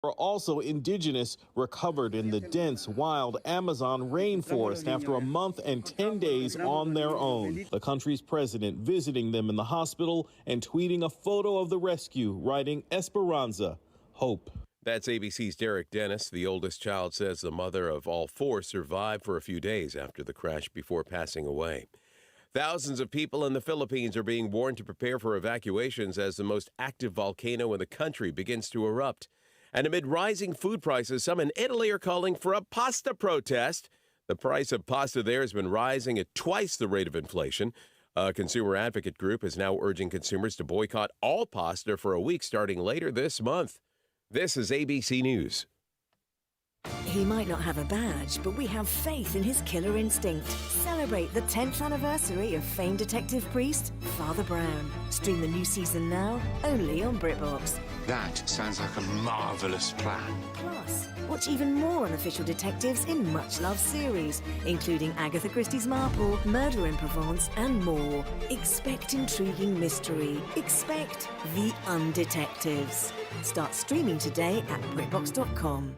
Are also indigenous recovered in the dense, wild Amazon rainforest after a month and 10 days on their own. The country's president visiting them in the hospital and tweeting a photo of the rescue, writing Esperanza, hope. That's ABC's Derek Dennis. The oldest child says the mother of all four survived for a few days after the crash before passing away. Thousands of people in the Philippines are being warned to prepare for evacuations as the most active volcano in the country begins to erupt. And amid rising food prices, some in Italy are calling for a pasta protest. The price of pasta there has been rising at twice the rate of inflation. A consumer advocate group is now urging consumers to boycott all pasta for a week starting later this month. This is ABC News. He might not have a badge, but we have faith in his killer instinct. Celebrate the 10th anniversary of famed detective priest, Father Brown. Stream the new season now, only on BritBox. That sounds like a marvellous plan. Plus, watch even more unofficial detectives in much-loved series, including Agatha Christie's Marple, Murder in Provence, and more. Expect intriguing mystery. Expect the Undetectives. Start streaming today at BritBox.com.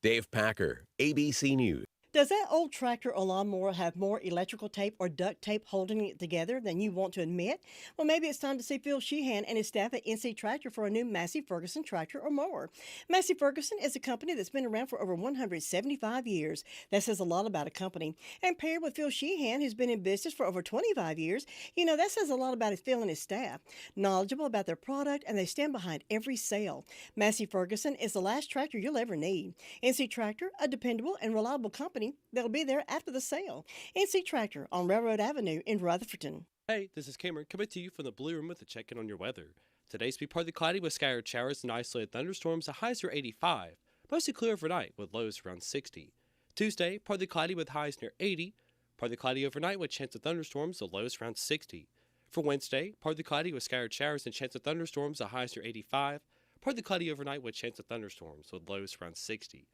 Dave Packer, ABC News. Does that old tractor or lawnmower have more electrical tape or duct tape holding it together than you want to admit? Well, maybe it's time to see Phil Sheehan and his staff at NC Tractor for a new Massey Ferguson tractor or mower. Massey Ferguson is a company that's been around for over 175 years. That says a lot about a company. And paired with Phil Sheehan, who's been in business for over 25 years, that says a lot about Phil and his staff. Knowledgeable about their product, and they stand behind every sale. Massey Ferguson is the last tractor you'll ever need. NC Tractor, a dependable and reliable company that'll be there after the sale. NC Tractor on Railroad Avenue in Rutherford. Hey, this is Cameron coming to you from the Blue Room with a check-in on your weather. Today's be partly cloudy with scattered showers and isolated thunderstorms. The highs are 85. Mostly clear overnight with lows around 60. Tuesday, partly cloudy with highs near 80. Partly cloudy overnight with chance of thunderstorms. The lows around 60. For Wednesday, partly cloudy with scattered showers and chance of thunderstorms. The highs near 85. Partly cloudy overnight with chance of thunderstorms with lows around 60.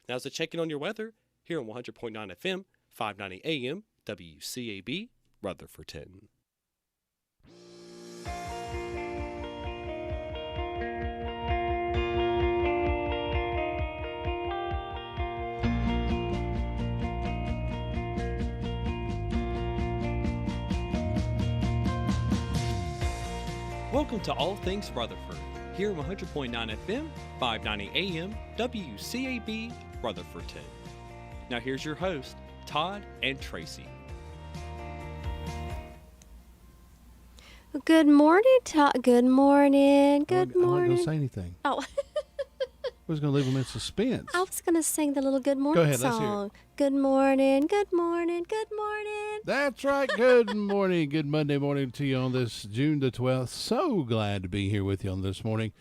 Now's a check-in on your weather here on 100.9 FM, 590 AM, WCAB, Rutherford. Welcome to All Things Rutherford, here on 100.9 FM, 590 AM, WCAB, Rutherford. Now here's your host, Todd and Tracy. Good morning, Todd. Good morning. Good morning. I'm not going to say anything. Oh. I was going to leave them in suspense. I was going to sing the little good morning Go ahead, song. Let's hear it. Good morning, good morning, good morning. That's right. Good morning. Good Monday morning to you on this June the 12th. So glad to be here with you on this morning.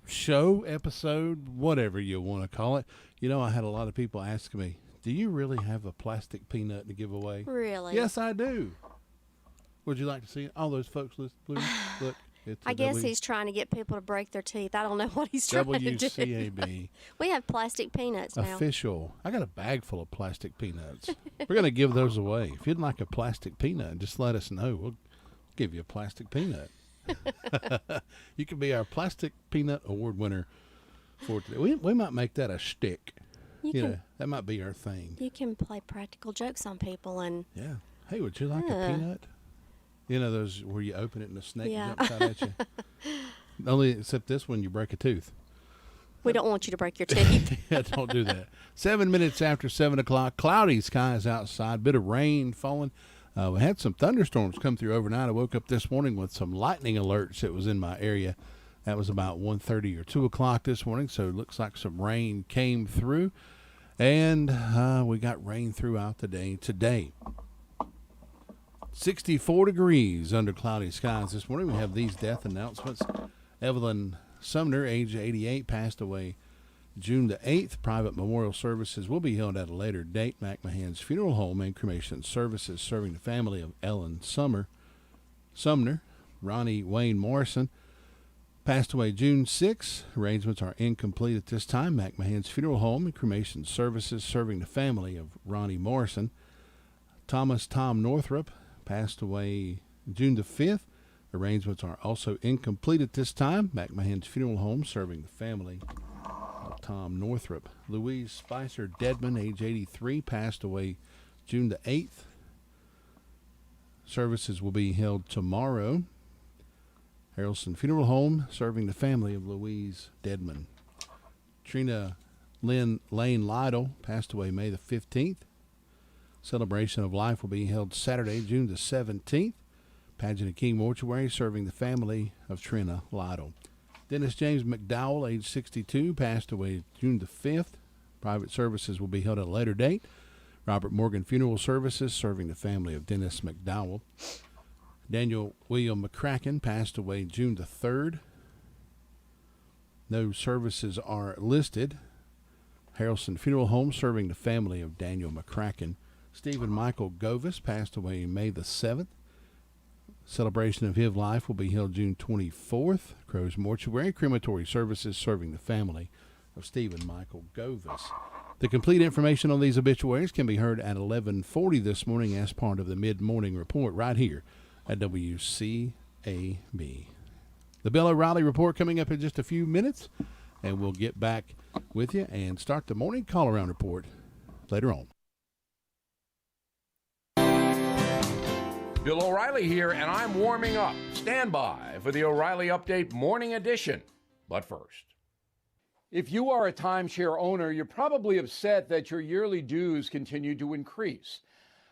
Show, episode, whatever you want to call it. I had a lot of people asking me, do you really have a plastic peanut to give away? Really? Yes, I do. Would you like to see it? All those folks, look. It's I guess he's trying to get people to break their teeth. I don't know what he's trying to do. WCAB. We have plastic peanuts now. Official. I got a bag full of plastic peanuts. We're going to give those away. If you'd like a plastic peanut, just let us know. We'll give you a plastic peanut. You can be our plastic peanut award winner for today. We might make that a shtick. That might be our thing. You can play practical jokes on people and. Yeah. Hey, would you like a peanut? Those where you open it and the snake jumps out at you. Only except this one, you break a tooth. We don't want you to break your teeth. Yeah, don't do that. 7 minutes after 7 o'clock, cloudy skies outside, bit of rain falling. We had some thunderstorms come through overnight. I woke up this morning with some lightning alerts that was in my area. That was about 1:30 or 2 o'clock this morning, so it looks like some rain came through. And we got rain throughout the day today. 64 degrees under cloudy skies this morning. We have these death announcements. Evelyn Sumner, age 88, passed away June the 8th. Private memorial services will be held at a later date. McMahon's Funeral Home and Cremation Services serving the family of Ellen Sumner. Ronnie Wayne Morrison passed away June 6th. Arrangements are incomplete at this time. McMahon's Funeral Home and Cremation Services serving the family of Ronnie Morrison. Tom Northrup passed away June the 5th. Arrangements are also incomplete at this time. McMahon's Funeral Home serving the family of Tom Northrup. Louise Spicer Deadman, age 83, passed away June the 8th. Services will be held tomorrow. Harrelson Funeral Home serving the family of Louise Deadman. Trina Lane Lytle passed away May the 15th. Celebration of life will be held Saturday, June the 17th. Pageant of King Mortuary serving the family of Trina Lytle. Dennis James McDowell, age 62, passed away June the 5th. Private services will be held at a later date. Robert Morgan Funeral Services serving the family of Dennis McDowell. Daniel William McCracken passed away June the 3rd. No services are listed. Harrelson Funeral Home serving the family of Daniel McCracken. Stephen Michael Govis passed away May the 7th. Celebration of his life will be held June 24th. Crow's Mortuary Crematory Services serving the family of Stephen Michael Govis. The complete information on these obituaries can be heard at 11:40 this morning as part of the mid-morning report right here at WCAB. The Bill O'Reilly Report coming up in just a few minutes, and we'll get back with you and start the morning call-around report later on. Bill O'Reilly here, and I'm warming up. Stand by for the O'Reilly Update Morning Edition. But first, if you are a timeshare owner, you're probably upset that your yearly dues continue to increase.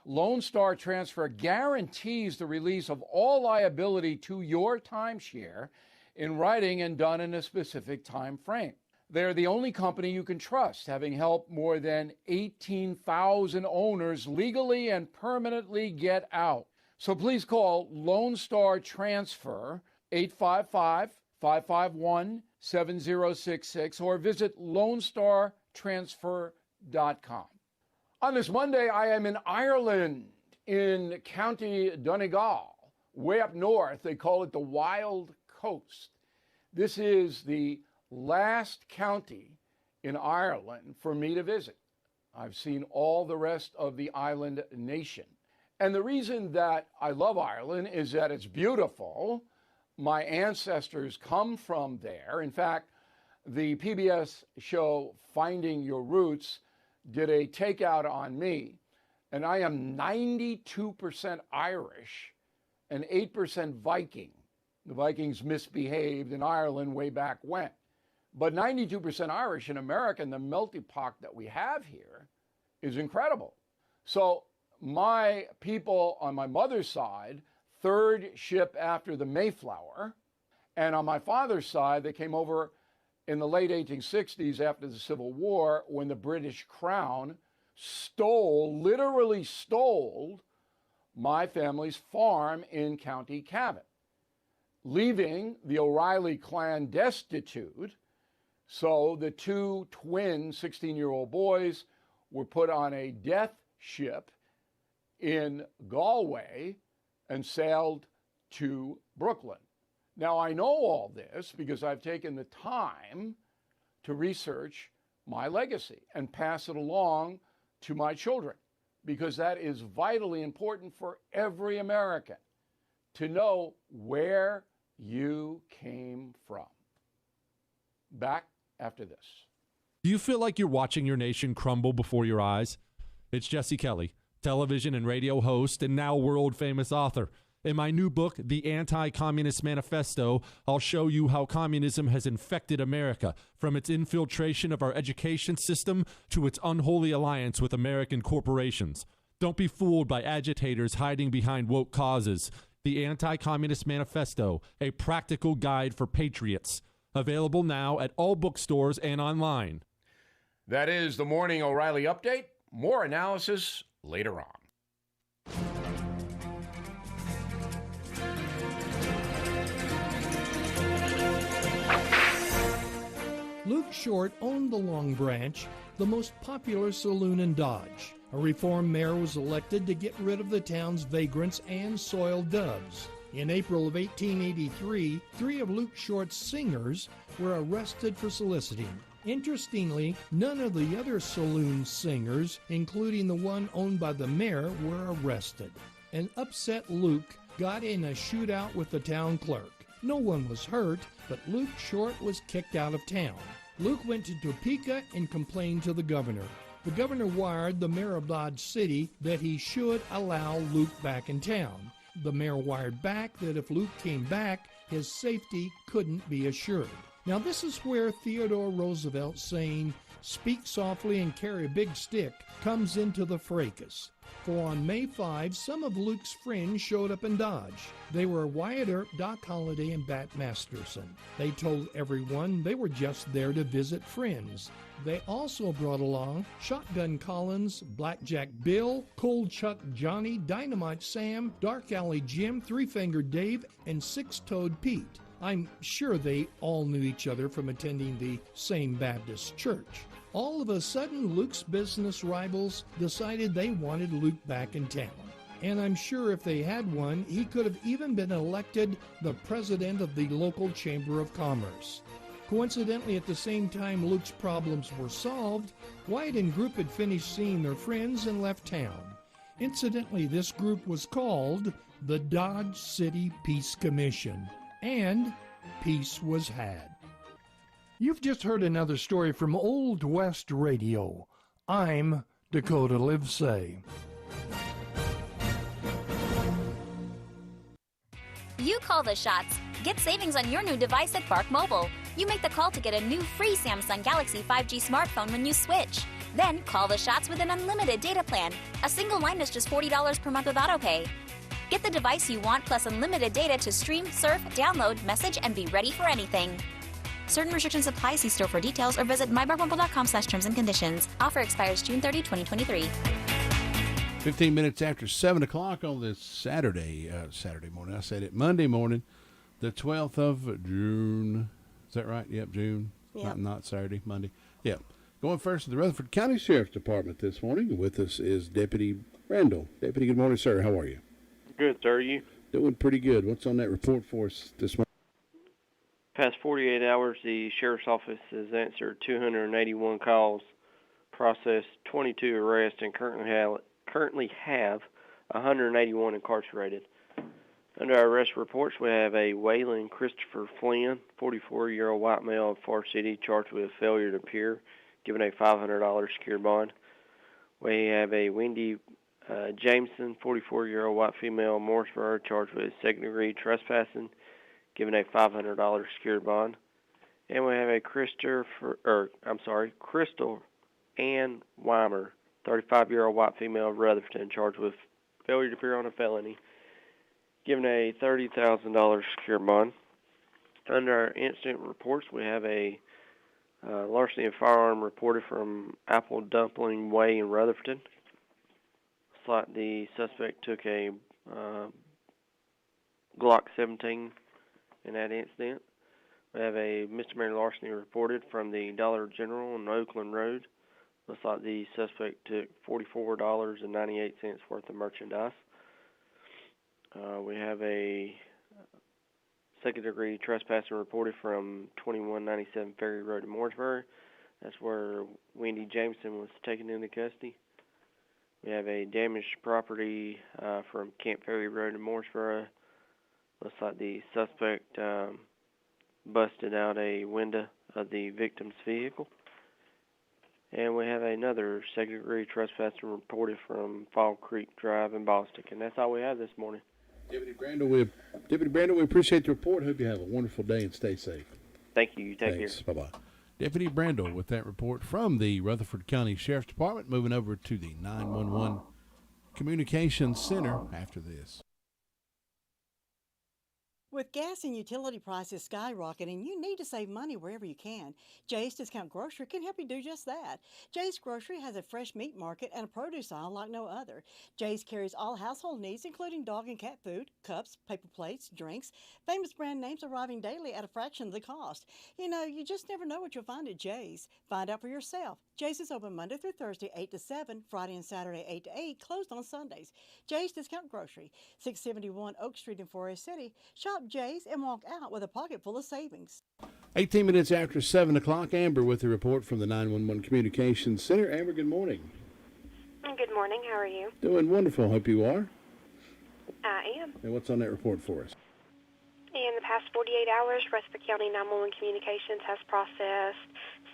Lone Star Transfer guarantees the release of all liability to your timeshare in writing and done in a specific time frame. They're the only company you can trust, having helped more than 18,000 owners legally and permanently get out. So please call Lone Star Transfer 855-551-7066 or visit LoneStarTransfer.com. On this Monday, I am in Ireland, in County Donegal, way up north. They call it the Wild Coast. This is the last county in Ireland for me to visit. I've seen all the rest of the island nation. And the reason that I love Ireland is that it's beautiful. My ancestors come from there. In fact, the PBS show Finding Your Roots did a takeout on me, and I am 92% Irish and 8% Viking. The Vikings misbehaved in Ireland way back when. But 92% Irish in America, and the melting pot that we have here is incredible. So my people on my mother's side, third ship after the Mayflower, and on my father's side, they came over in the late 1860s after the Civil War when the British Crown literally stole my family's farm in County Cavan, leaving the O'Reilly clan destitute. So the two twin 16-year-old boys were put on a death ship in Galway and sailed to Brooklyn. Now, I know all this because I've taken the time to research my legacy and pass it along to my children, because that is vitally important for every American to know where you came from. Back after this. Do you feel like you're watching your nation crumble before your eyes? It's Jesse Kelly, television and radio host and now world-famous author. In my new book, The Anti-Communist Manifesto, I'll show you how communism has infected America, from its infiltration of our education system to its unholy alliance with American corporations. Don't be fooled by agitators hiding behind woke causes. The Anti-Communist Manifesto, a practical guide for patriots. Available now at all bookstores and online. That is the Morning O'Reilly Update. More analysis later on. Luke Short owned the Long Branch, the most popular saloon in Dodge. A reform mayor was elected to get rid of the town's vagrants and soiled doves. In April of 1883, 3 of Luke Short's singers were arrested for soliciting. Interestingly, none of the other saloon singers, including the one owned by the mayor, were arrested. An upset Luke got in a shootout with the town clerk. No one was hurt, but Luke Short was kicked out of town. Luke went to Topeka and complained to the governor. The governor wired the mayor of Dodge City that he should allow Luke back in town. The mayor wired back that if Luke came back, his safety couldn't be assured. Now this is where Theodore Roosevelt's saying, "Speak softly and carry a big stick," comes into the fracas. For on May 5, some of Luke's friends showed up in Dodge. They were Wyatt Earp, Doc Holliday, and Bat Masterson. They told everyone they were just there to visit friends. They also brought along Shotgun Collins, Blackjack Bill, Cold Chuck Johnny, Dynamite Sam, Dark Alley Jim, Three-Fingered Dave, and Six-Toed Pete. I'm sure they all knew each other from attending the same Baptist church. All of a sudden, Luke's business rivals decided they wanted Luke back in town. And I'm sure if they had one, he could have even been elected the president of the local Chamber of Commerce. Coincidentally, at the same time Luke's problems were solved, Wyatt and group had finished seeing their friends and left town. Incidentally, this group was called the Dodge City Peace Commission, and peace was had. You've just heard another story from Old West Radio. I'm Dakota Livesay. You call the shots. Get savings on your new device at Bark Mobile. You make the call to get a new free Samsung Galaxy 5G smartphone when you switch. Then call the shots with an unlimited data plan. A single line is just $40 per month with autopay. Get the device you want plus unlimited data to stream, surf, download, message, and be ready for anything. Certain restrictions apply. See store for details or visit mybarkmobile.com/terms and conditions. Offer expires June 30, 2023. 15 minutes after 7 o'clock on this Saturday morning. I said it, Monday morning, the 12th of June. Is that right? Yep, June. Yep. Not Saturday, Monday. Yep. Going first to the Rutherford County Sheriff's Department this morning. With us is Deputy Randall. Deputy, good morning, sir. How are you? Good, sir. You? Doing pretty good. What's on that report for us this morning? Past 48 hours, the Sheriff's Office has answered 281 calls, processed 22 arrests, and currently have 181 incarcerated. Under our arrest reports, we have a Waylon Christopher Flynn, 44-year-old white male of Far City, charged with failure to appear, given a $500 secured bond. We have a Wendy Jameson, 44-year-old white female of Morrisburg, charged with second-degree trespassing, given a $500 secured bond. And we have a Crystal Ann Weimer, 35-year-old white female of Rutherford, charged with failure to appear on a felony, given a $30,000 secured bond. Under our incident reports, we have a larceny of firearm reported from Apple Dumpling Way in Rutherford. The suspect took a Glock 17 in that incident. We have a misdemeanor larceny reported from the Dollar General on Oakland Road. Looks like the suspect took $44.98 worth of merchandise. We have a second-degree trespassing reported from 2197 Ferry Road in Morrisburg. That's where Wendy Jameson was taken into custody. We have a damaged property from Camp Ferry Road in Morrisburg. Looks like the suspect busted out a window of the victim's vehicle. And we have another second-degree trespassing reported from Fall Creek Drive in Boston. And that's all we have this morning. Deputy Brandon, we appreciate the report. Hope you have a wonderful day and stay safe. Thank you. You take Thanks. care. Bye-bye. Deputy Brandel with that report from the Rutherford County Sheriff's Department. Moving over to the 911 Communications Center after this. With gas and utility prices skyrocketing, you need to save money wherever you can. Jay's Discount Grocery can help you do just that. Jay's Grocery has a fresh meat market and a produce aisle like no other. Jay's carries all household needs, including dog and cat food, cups, paper plates, drinks, famous brand names arriving daily at a fraction of the cost. You know, you just never know what you'll find at Jay's. Find out for yourself. Jay's is open Monday through Thursday, 8 to 7, Friday and Saturday, 8 to 8, closed on Sundays. Jay's Discount Grocery, 671 Oak Street in Forest City. Shop Jay's and walk out with a pocket full of savings. 18 minutes after 7 o'clock, Amber with the report from the 911 Communications Center. Amber, good morning. Good morning. How are you? Doing wonderful. Hope you are. I am. And what's on that report for us? In the past 48 hours, Rutherford County 911 Communications has processed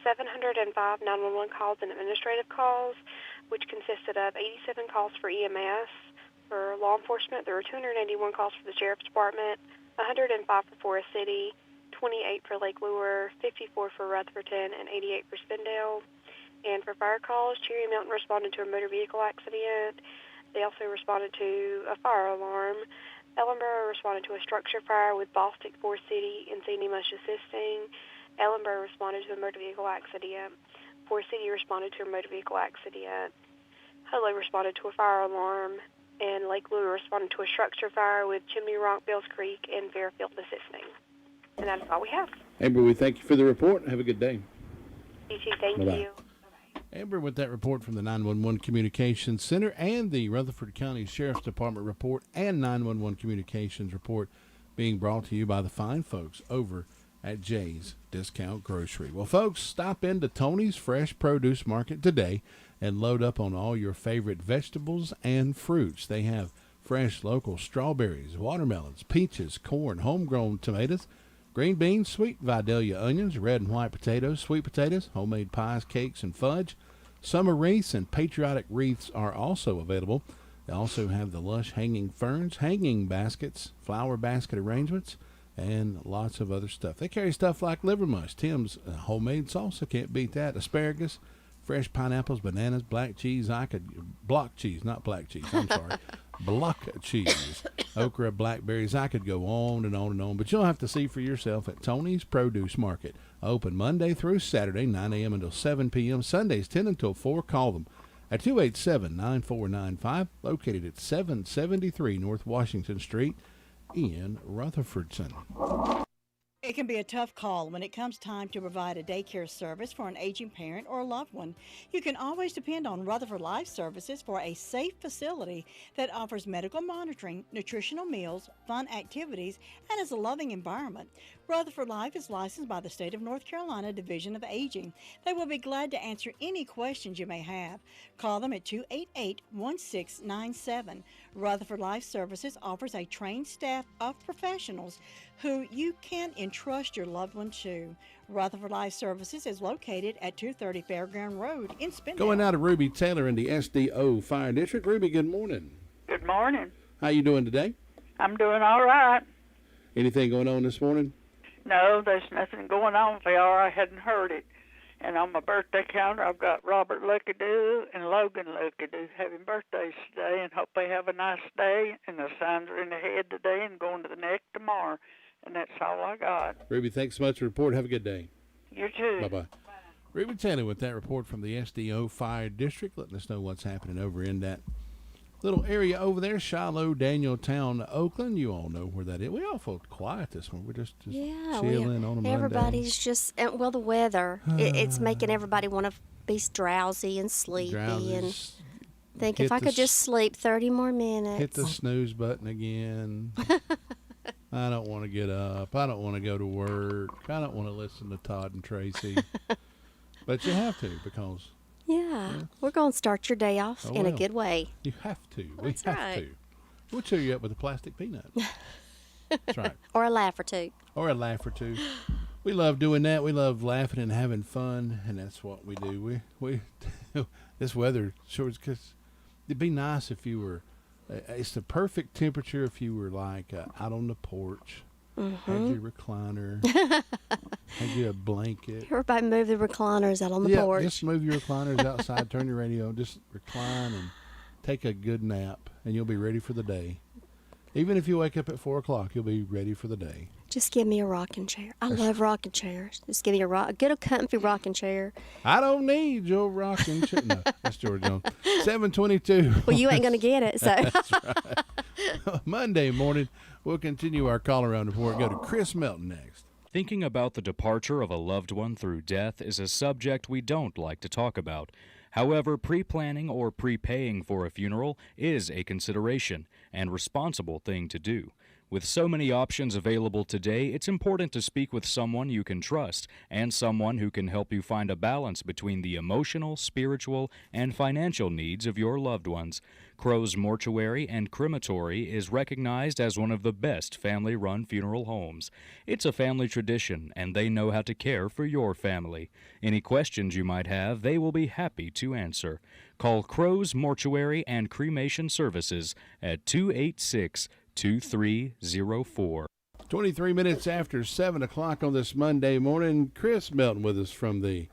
705 911 calls and administrative calls, which consisted of 87 calls for EMS. For law enforcement, there were 281 calls for the Sheriff's Department, 105 for Forest City, 28 for Lake Lure, 54 for Rutherfordton, and 88 for Spindale. And for fire calls, Cherry Mountain responded to a motor vehicle accident. They also responded to a fire alarm. Ellenboro responded to a structure fire with Bostic, Forest City, and Sandy Mush assisting. Ellenboro responded to a motor vehicle accident. Forest City responded to a motor vehicle accident. Holo responded to a fire alarm. And Lake Lure responded to a structure fire with Chimney Rock, Bells Creek, and Fairfield assisting. And that's all we have. Amber, we thank you for the report. Have a good day. You too. Thank Bye-bye. you. Amber with that report from the 911 Communications Center and the Rutherford County Sheriff's Department report and 911 Communications report being brought to you by the fine folks over at Jay's Discount Grocery. Well, folks, stop into Tony's Fresh Produce Market today and load up on all your favorite vegetables and fruits. They have fresh local strawberries, watermelons, peaches, corn, homegrown tomatoes, green beans, sweet Vidalia onions, red and white potatoes, sweet potatoes, homemade pies, cakes, and fudge. Summer wreaths and patriotic wreaths are also available. They also have the lush hanging ferns, hanging baskets, flower basket arrangements, and lots of other stuff. They carry stuff like liver mush, Tim's homemade salsa, can't beat that, asparagus, fresh pineapples, bananas, black cheese, block cheese, not black cheese, I'm sorry, block cheese, okra, blackberries. I could go on and on and on, but you'll have to see for yourself at Tony's Produce Market. Open Monday through Saturday, 9 a.m. until 7 p.m., Sundays 10 until 4. Call them at 287-9495, located at 773 North Washington Street in Rutherfordton. It can be a tough call when it comes time to provide a daycare service for an aging parent or a loved one. You can always depend on Rutherford Life Services for a safe facility that offers medical monitoring, nutritional meals, fun activities, and is a loving environment. Rutherford Life is licensed by the State of North Carolina Division of Aging. They will be glad to answer any questions you may have. Call them at 288-1697. Rutherford Life Services offers a trained staff of professionals who you can entrust your loved one to. Rutherford Life Services is located at 230 Fairground Road in Spindale. Going out to Ruby Taylor in the SDO Fire District. Ruby, good morning. Good morning. How you doing today? I'm doing all right. Anything going on this morning? No, there's nothing going on, VR. I hadn't heard it. And on my birthday calendar, I've got Robert Luckadoo and Logan Luckadoo having birthdays today, and hope they have a nice day. And the signs are in the head today and going to the neck tomorrow. And that's all I got. Ruby, thanks so much for the report. Have a good day. You too. Bye-bye. Ruby Taylor with that report from the SDO Fire District, letting us know what's happening over in that little area over there, Shiloh, Danieltown, Oakland. You all know where that is. We all felt quiet this morning. We're just chilling on a Monday. Everybody's just, well, the weather, it's making everybody want to be drowsy and sleepy and think if I could just sleep 30 more minutes. Hit the snooze button again. I don't want to get up. I don't want to go to work. I don't want to listen to Todd and Tracy. But you have to because... Yeah, we're going to start your day off in a good way. You have to. That's we have right. to. We'll cheer you up with a plastic peanut. That's right. Or a laugh or two. Or a laugh or two. We love doing that. We love laughing and having fun, and that's what we do. We this weather, sure, because it'd be nice if you were. It's the perfect temperature if you were like out on the porch. Had your recliner, had you a blanket. Everybody move the recliners out on the porch. Just move your recliners outside, turn your radio, just recline and take a good nap, and you'll be ready for the day. Even if you wake up at 4 o'clock, you'll be ready for the day. Just give me a rocking chair. I love rocking chairs. Just give me a good, comfy rocking chair. I don't need your rocking chair. No, that's George Jones. 7:22. Well, you ain't going to get it, so. That's right. Monday morning, we'll continue our call-around report. Go to Chris Melton next. Thinking about the departure of a loved one through death is a subject we don't like to talk about. However, pre-planning or prepaying for a funeral is a consideration and responsible thing to do. With so many options available today, it's important to speak with someone you can trust and someone who can help you find a balance between the emotional, spiritual, and financial needs of your loved ones. Crow's Mortuary and Crematory is recognized as one of the best family-run funeral homes. It's a family tradition, and they know how to care for your family. Any questions you might have, they will be happy to answer. Call Crow's Mortuary and Cremation Services at 286-2304. 23 minutes after 7 o'clock on this Monday morning. Chris Melton with us from the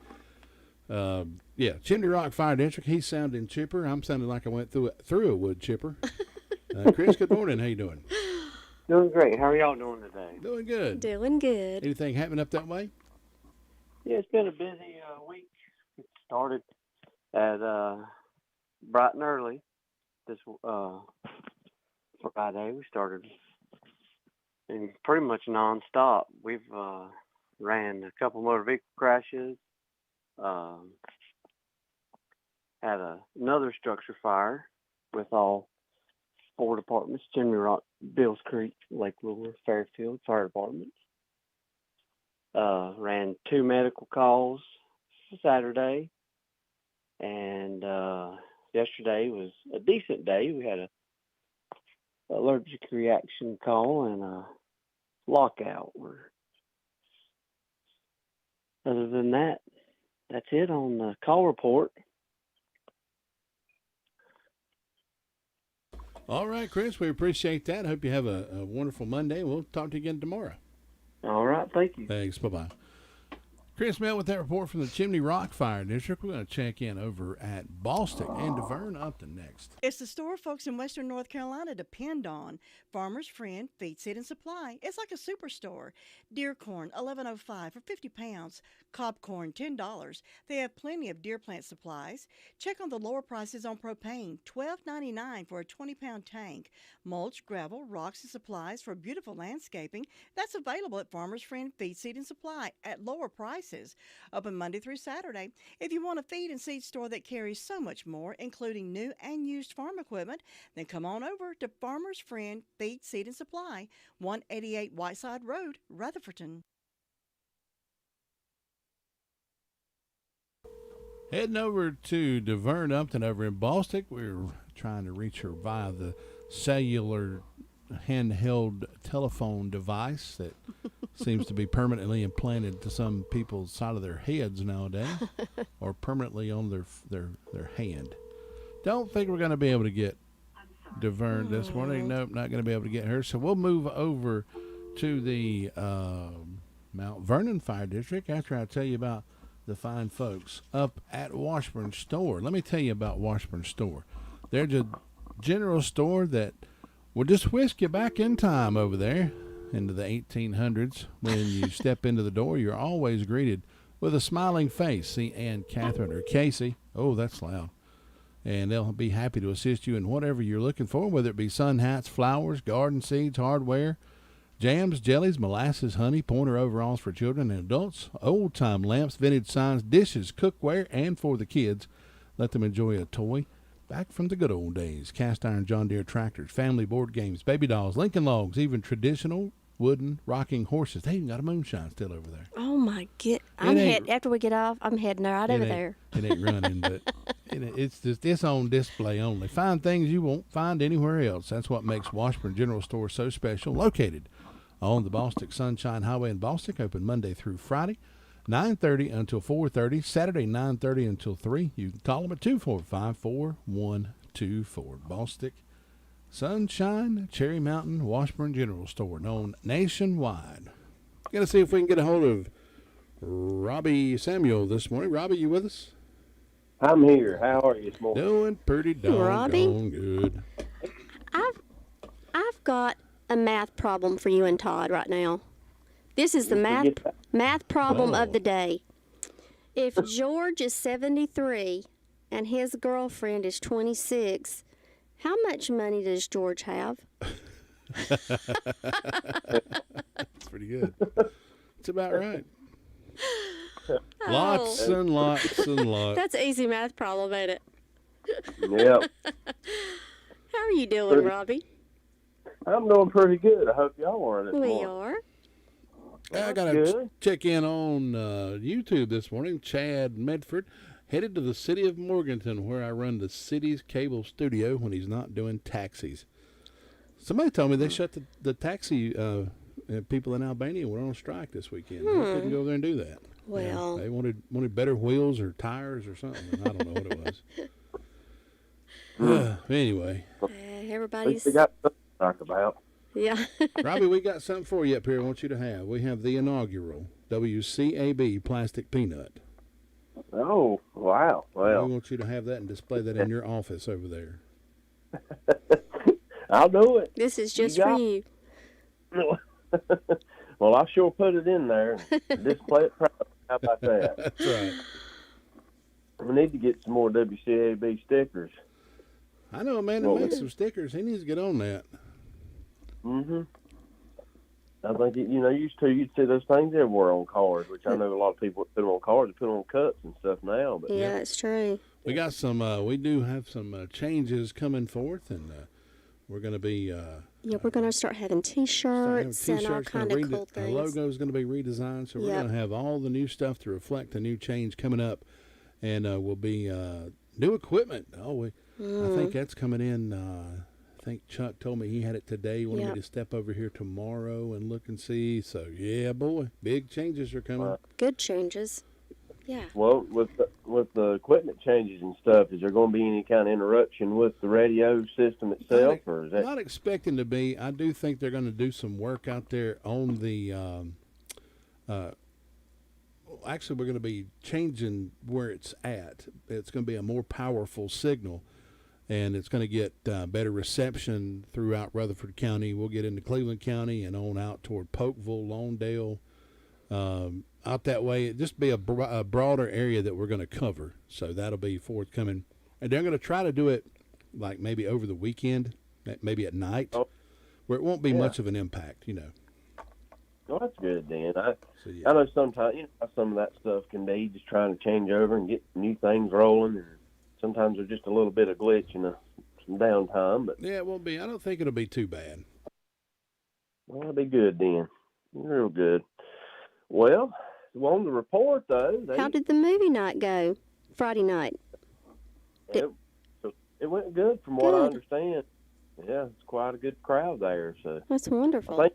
Chimney Rock Fire District. He's sounding chipper. I'm sounding like I went through a wood chipper. Chris, good morning. How you doing? Doing great. How are y'all doing today? Doing good. Doing good. Anything happening up that way? Yeah, it's been a busy week. It started at bright and early this Friday. We started and pretty much nonstop. We've ran a couple motor vehicle crashes. Had another structure fire with all 4 departments: Chimney Rock, Bills Creek, Lake Lure, Fairfield Fire Departments. Ran 2 medical calls Saturday, and yesterday was a decent day. We had a allergic reaction call and a lockout. Other than that, that's it on the call report. All right, Chris, we appreciate that. Hope you have a wonderful Monday. We'll talk to you again tomorrow. All right, thank you. Thanks, bye-bye. Chris Mel with that report from the Chimney Rock Fire District. We're going to check in over at Boston and DeVern Upton next. It's the store folks in Western North Carolina depend on. Farmer's Friend Feed, Seed, and Supply. It's like a superstore. Deer corn, $11.05 for 50 pounds. Cob corn, $10. They have plenty of deer plant supplies. Check on the lower prices on propane, $12.99 for a 20-pound tank. Mulch, gravel, rocks, and supplies for beautiful landscaping. That's available at Farmer's Friend Feed, Seed, and Supply at lower prices. Open Monday through Saturday. If you want a feed and seed store that carries so much more, including new and used farm equipment, then come on over to Farmer's Friend Feed, Seed, and Supply, 188 Whiteside Road, Rutherford. Heading over to DeVern Upton over in Bostic. We're trying to reach her via the cellular handheld telephone device that seems to be permanently implanted to some people's side of their heads nowadays, or permanently on their hand. Don't think we're going to be able to get DeVern this morning. Nope, not going to be able to get her. So we'll move over to the Mount Vernon Fire District after I tell you about the fine folks up at Washburn Store. Let me tell you about Washburn Store. They're a general store that will just whisk you back in time over there into the 1800s. When you step into the door, you're always greeted with a smiling face. See Ann, Catherine, or Casey. Oh, that's loud. And they'll be happy to assist you in whatever you're looking for, whether it be sun hats, flowers, garden seeds, hardware, jams, jellies, molasses, honey, pointer overalls for children and adults, old-time lamps, vintage signs, dishes, cookware, and for the kids. Let them enjoy a toy back from the good old days. Cast iron John Deere tractors, family board games, baby dolls, Lincoln logs, even traditional wooden rocking horses. They even got a moonshine still over there. Oh, my God. After we get off, I'm heading right over there. It ain't running, but it's on display only. Find things you won't find anywhere else. That's what makes Washburn General Store so special. Located on the Bostic Sunshine Highway in Bostic, open Monday through Friday, 9:30 until 4:30, Saturday 9:30 until 3. You can call them at 245-4124. Bostic Sunshine, Cherry Mountain, Washburn General Store, known nationwide. Gonna see if we can get a hold of Robbie Samuel this morning. Robbie, you with us? I'm here. How are you this morning? Doing pretty doggone good. I've got a math problem for you and Todd right now. This is the math problem of the day. If George is 73 and his girlfriend is 26, how much money does George have? That's pretty good. It's about right. Lots and lots and lots. That's an easy math problem, ain't it? Yep. How are you doing, Robbie? I'm doing pretty good. I hope y'all are this morning. We are. I got to check in on YouTube this morning. Chad Medford headed to the city of Morganton, where I run the city's cable studio when he's not doing taxis. Somebody told me they shut the taxi people in Albania were on strike this weekend. They couldn't go there and do that. Well, they wanted better wheels or tires or something. I don't know what it was. Anyway, everybody's. We got something to talk about. Yeah. Robbie, we got something for you up here I want you to have. We have the inaugural WCAB plastic peanut. Oh, wow. Well, we want you to have that and display that in your office over there. I'll do it. This is just for you. Well, I'll sure put it in there and display it proudly. How about that? That's right. We need to get some more WCAB stickers. I know a man that makes some stickers. He needs to get on that. Mm-hmm. I think, you'd see those things everywhere on cars, which I know a lot of people put them on cars and put them on cups and stuff now. But yeah, it's true. We got some, we do have some changes coming forth, and we're going to be... we're going to start having T-shirts and all kind of cool things. The logo is going to be redesigned, so we're going to have all the new stuff to reflect the new change coming up, and will be new equipment. I think that's coming in... I think Chuck told me he had it today. He wanted me to step over here tomorrow and look and see. So, yeah, boy, big changes are coming. Good changes. Yeah. Well, with the equipment changes and stuff, is there going to be any kind of interruption with the radio system itself? Or is that... Not expecting to be. I do think they're going to do some work out there on the actually, we're going to be changing where it's at. It's going to be a more powerful signal. And it's going to get better reception throughout Rutherford County. We'll get into Cleveland County and on out toward Polkville, Lawndale, out that way. It'll just be a broader area that we're going to cover. So that'll be forthcoming. And they're going to try to do it like maybe over the weekend, maybe at night, where it won't be much of an impact, Well, that's good, Dan. I know sometimes, some of that stuff can be just trying to change over and get new things rolling, and sometimes there's just a little bit of glitch and some downtime. But yeah, it won't be. I don't think it'll be too bad. Well, it'll be good then. Real good. Well, on the report, though. How did the movie night go Friday night? It went good from what I understand. Yeah, it's quite a good crowd there. So that's wonderful.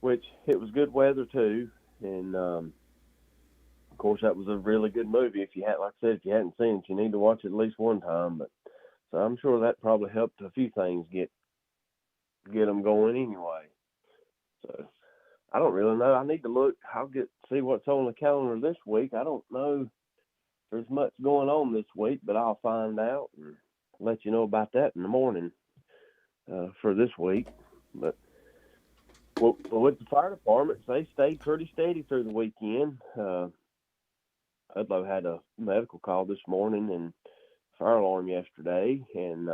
Which it was good weather, too. And, of course, that was a really good movie. If you hadn't seen it, you need to watch it at least one time. But so I'm sure that probably helped a few things get them going anyway. So I don't really know. I need to look. I'll see what's on the calendar this week. I don't know if there's much going on this week, but I'll find out and let you know about that in the morning for this week. But with the fire departments, they stayed pretty steady through the weekend. Udlow had a medical call this morning and fire alarm yesterday. And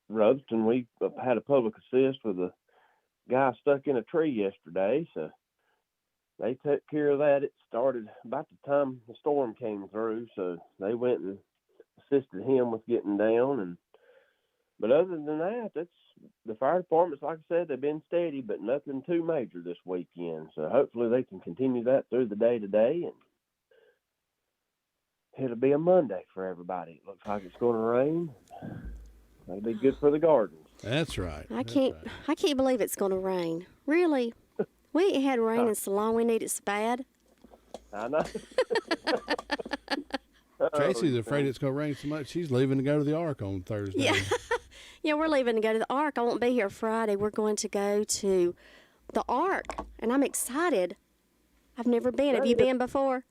Rutherford, we had a public assist with a guy stuck in a tree yesterday. So they took care of that. It started about the time the storm came through. So they went and assisted him with getting down. But other than that, that's the fire departments, like I said, they've been steady, but nothing too major this weekend. So hopefully they can continue that through the day today, and it'll be a Monday for everybody. It looks like it's going to rain. That'll be good for the gardens. That's right. I can't believe it's going to rain. Really? We ain't had rain in so long. We need it so bad. I know. Tracy's afraid it's going to rain so much, she's leaving to go to the Ark on Thursday. Yeah. Yeah, we're leaving to go to the Ark. I won't be here Friday. We're going to go to the Ark, and I'm excited. I've never been. Have you been before?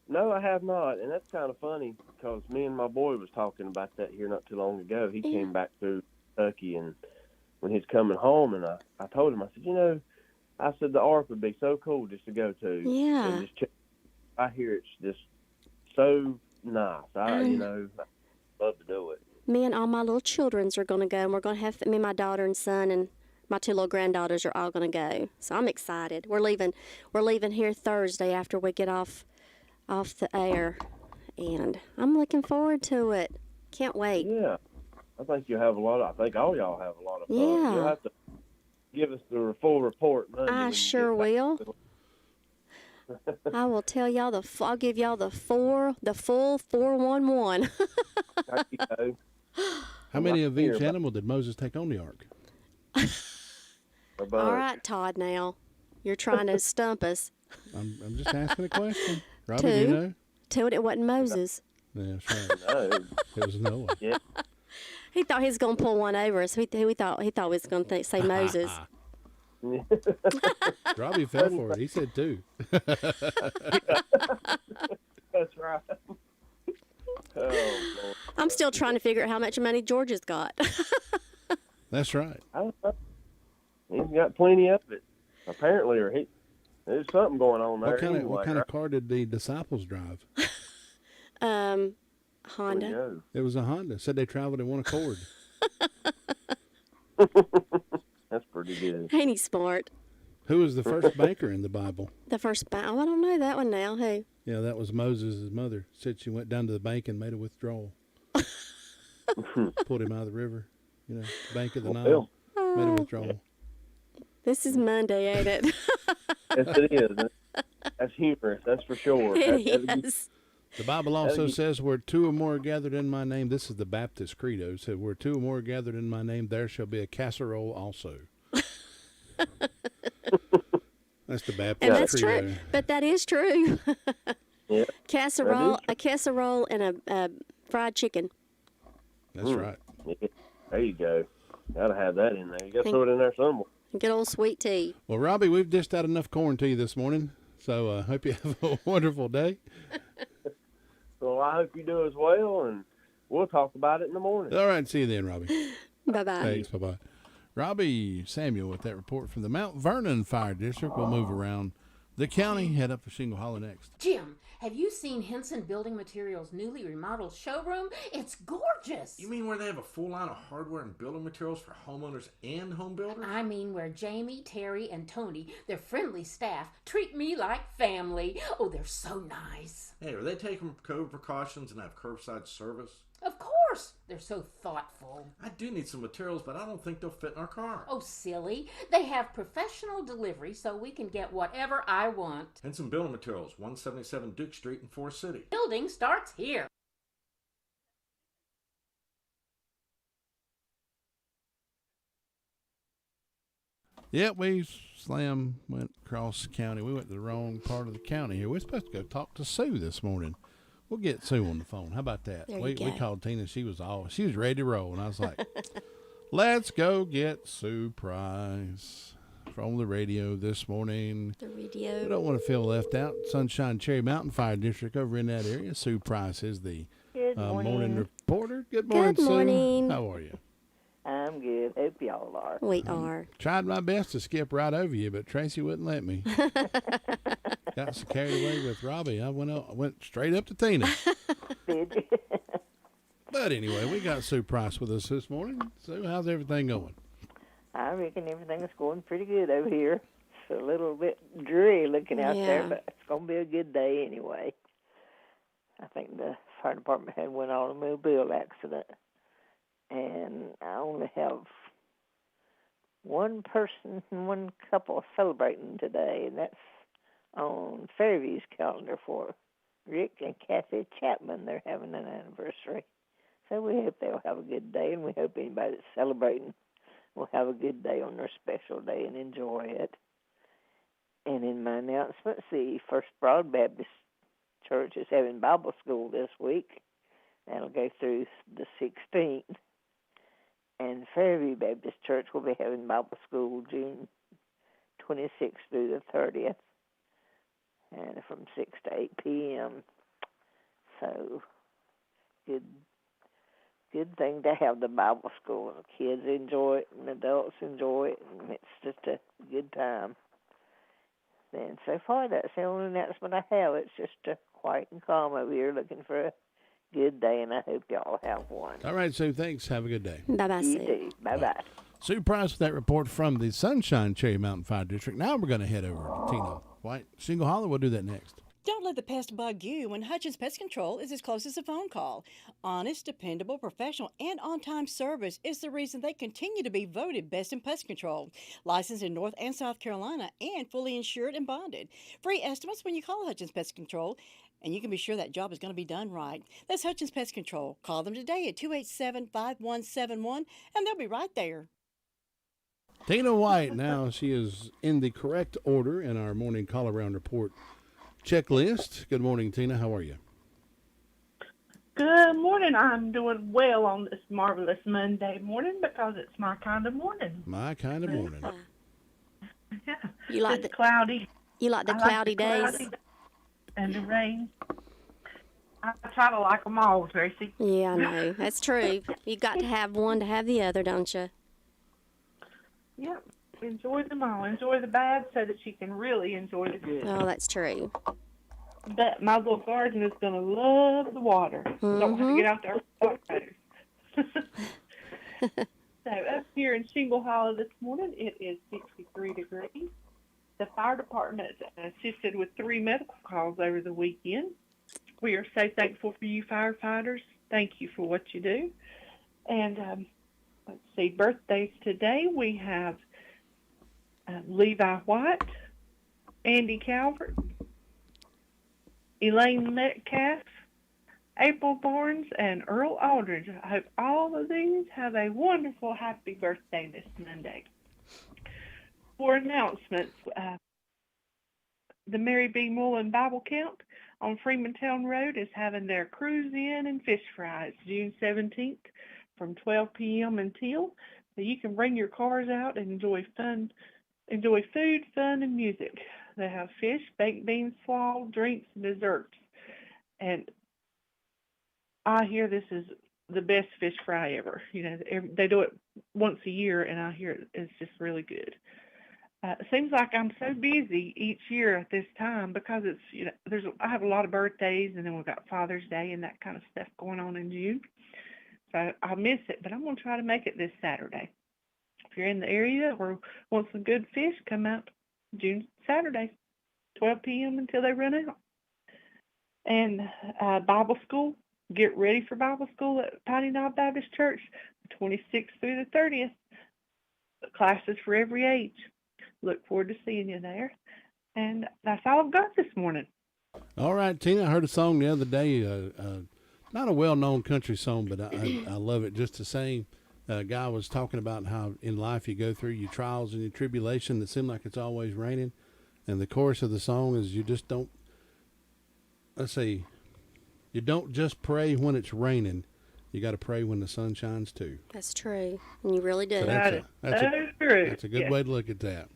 No, I have not, and that's kind of funny because me and my boy was talking about that here not too long ago. He came back through Kentucky, and when he's coming home, and I told him, I said, I said the Ark would be so cool just to go to. Yeah. And I hear it's just so nice. I'd love to do it. Me and all my little childrens are going to go, and we're going to have me, my daughter and son, and my two little granddaughters are all going to go. So I'm excited. We're leaving here Thursday after we get off the air, and I'm looking forward to it. Can't wait. Yeah. I think you'll have a lot. I think all y'all have a lot of fun. Yeah. You'll have to give us the full report Monday. I sure will. I will tell y'all I'll give y'all the full 411. There you go. How many of each animal did Moses take on the ark? All right, Todd, now. You're trying to stump us. I'm just asking a question. Robbie, 2. do you know? 2, and it wasn't Moses. Yeah, that's right. No. It was Noah. Yeah. He thought he was going to pull one over us. He thought he was going to say Moses. Robbie fell for it. He said 2. That's right. Oh, Lord. I'm still trying to figure out how much money George has got. That's right. I don't know. He's got plenty of it, apparently, or there's something going on there. What kind of car did the disciples drive? Honda. It was a Honda. Said they traveled in one accord. That's pretty good. Ain't he smart? Who was the first banker in the Bible? The first bank. Oh, I don't know that one now. Who? Yeah, that was Moses' mother. Said she went down to the bank and made a withdrawal. Pulled him out of the river. Bank of the Nile. Made a withdrawal. This is Monday, ain't it? Yes, it is. That's humorous. That's for sure. It is. The Bible also says, where 2 or more are gathered in my name, this is the Baptist credo, it said, where 2 or more are gathered in my name, there shall be a casserole also. That's the Baptist And that's credo. true. But that is true. Yeah. A casserole and a fried chicken. That's right. Yeah. There you go. Gotta have that in there. You gotta throw it in there somewhere. Good old sweet tea. Well, Robbie, we've dished out enough corn to you this morning, so I hope you have a wonderful day. Well, I hope you do as well, and we'll talk about it in the morning. All right, see you then, Robbie. Bye-bye. Thanks, bye-bye. Robbie Samuel with that report from the Mount Vernon Fire District. We'll move around the county, head up to Shingle Hollow next. Jim, have you seen Henson Building Materials' newly remodeled showroom? It's gorgeous. You mean where they have a full line of hardware and building materials for homeowners and home builders? I mean where Jamie, Terry, and Tony, their friendly staff, treat me like family. Oh, they're so nice. Hey, are they taking COVID precautions and have curbside service? Of course. They're so thoughtful. I do need some materials, but I don't think they'll fit in our car. Oh, silly. They have professional delivery so we can get whatever I want. Henson Building Materials, 177 Duke Street in Forest City. Building starts here. Yeah, went across the county. We went to the wrong part of the county here. We're supposed to go talk to Sue this morning. We'll get Sue on the phone. How about that? We called Tina. She was ready to roll, and I was like, "Let's go get Sue Price from the radio this morning." The radio. We don't want to feel left out. Sunshine Cherry Mountain Fire District over in that area. Sue Price is the morning reporter. Good morning, Good morning. Sue. How are you? I'm good. Hope y'all are. We are. Tried my best to skip right over you, but Tracy wouldn't let me. Got so carried away with Robbie. I went straight up to Tina. Did you? But anyway, we got Sue Price with us this morning. Sue, how's everything going? I reckon everything's going pretty good over here. It's a little bit dreary looking out there, but it's going to be a good day anyway. I think the fire department had one automobile accident, and I only have one person and one couple celebrating today, and that's on Fairview's calendar for Rick and Kathy Chapman. They're having an anniversary. So we hope they'll have a good day, and we hope anybody that's celebrating will have a good day on their special day and enjoy it. And in my announcements, the First Broad Baptist Church is having Bible school this week. That'll go through the 16th. And Fairview Baptist Church will be having Bible school June 26th through the 30th, and from 6 to 8 p.m. So, good thing to have the Bible school. The kids enjoy it, and adults enjoy it, and it's just a good time. And so far, that's the only announcement I have. It's just quiet and calm over here, looking for a good day, and I hope y'all have one. All right, Sue, thanks. Have a good day. Bye-bye, You Sue. do. Bye-bye. Sue Price with that report from the Sunshine Cherry Mountain Fire District. Now we're going to head over to Tina White. Shingle Hollow, we'll do that next. Don't let the pest bug you when Hutchins Pest Control is as close as a phone call. Honest, dependable, professional, and on-time service is the reason they continue to be voted best in pest control. Licensed in North and South Carolina and fully insured and bonded. Free estimates when you call Hutchins Pest Control, and you can be sure that job is going to be done right. That's Hutchins Pest Control. Call them today at 287-5171, and they'll be right there. Tina White, now she is in the correct order in our morning call-around report checklist. Good morning, Tina. How are you? Good morning. I'm doing well on this marvelous Monday morning because it's my kind of morning. My kind of morning. Yeah. You like it's the cloudy. You like the I cloudy like the days? cloudy and the rain. I try to like them all, Tracy. Yeah, I know. That's true. You got to have one to have the other, don't you? Yep. Enjoy them all. Enjoy the bad so that you can really enjoy the good. Oh, that's true. But my little garden is going to love the water. Don't have to get out there with water. So up here in Shingle Hollow this morning, it is 63 degrees. The fire department assisted with 3 medical calls over the weekend. We are so thankful for you firefighters. Thank you for what you do. And let's see, birthdays today. We have Levi White, Andy Calvert, Elaine Metcalf, April Barnes, and Earl Aldridge. I hope all of these have a wonderful, happy birthday this Monday. For announcements, the Mary B. Mullen Bible Camp on Freemantown Road is having their cruise in and fish fries June 17th from 12 p.m. until. So you can bring your cars out and enjoy food, fun, and music. They have fish, baked beans, slaw, drinks, and desserts. And I hear this is the best fish fry ever. You know, they do it once a year, and I hear it's just really good. It seems like I'm so busy each year at this time because it's, you know, I have a lot of birthdays, and then we've got Father's Day and that kind of stuff going on in June. So I'll miss it, but I'm going to try to make it this Saturday. If you're in the area or want some good fish, come out Saturday, 12 p.m. until they run out. And Bible school, get ready for Bible school at Piney Knob Baptist Church, the 26th through the 30th. Classes for every age. Look forward to seeing you there. And that's all I've got this morning. All right, Tina, I heard a song the other day, not a well-known country song, but I love it just the same. A guy was talking about how in life you go through your trials and your tribulation that seem like it's always raining. And the chorus of the song is you just don't, you don't just pray when it's raining. You got to pray when the sun shines too. That's true. And you really do. So that's a good way to look at that.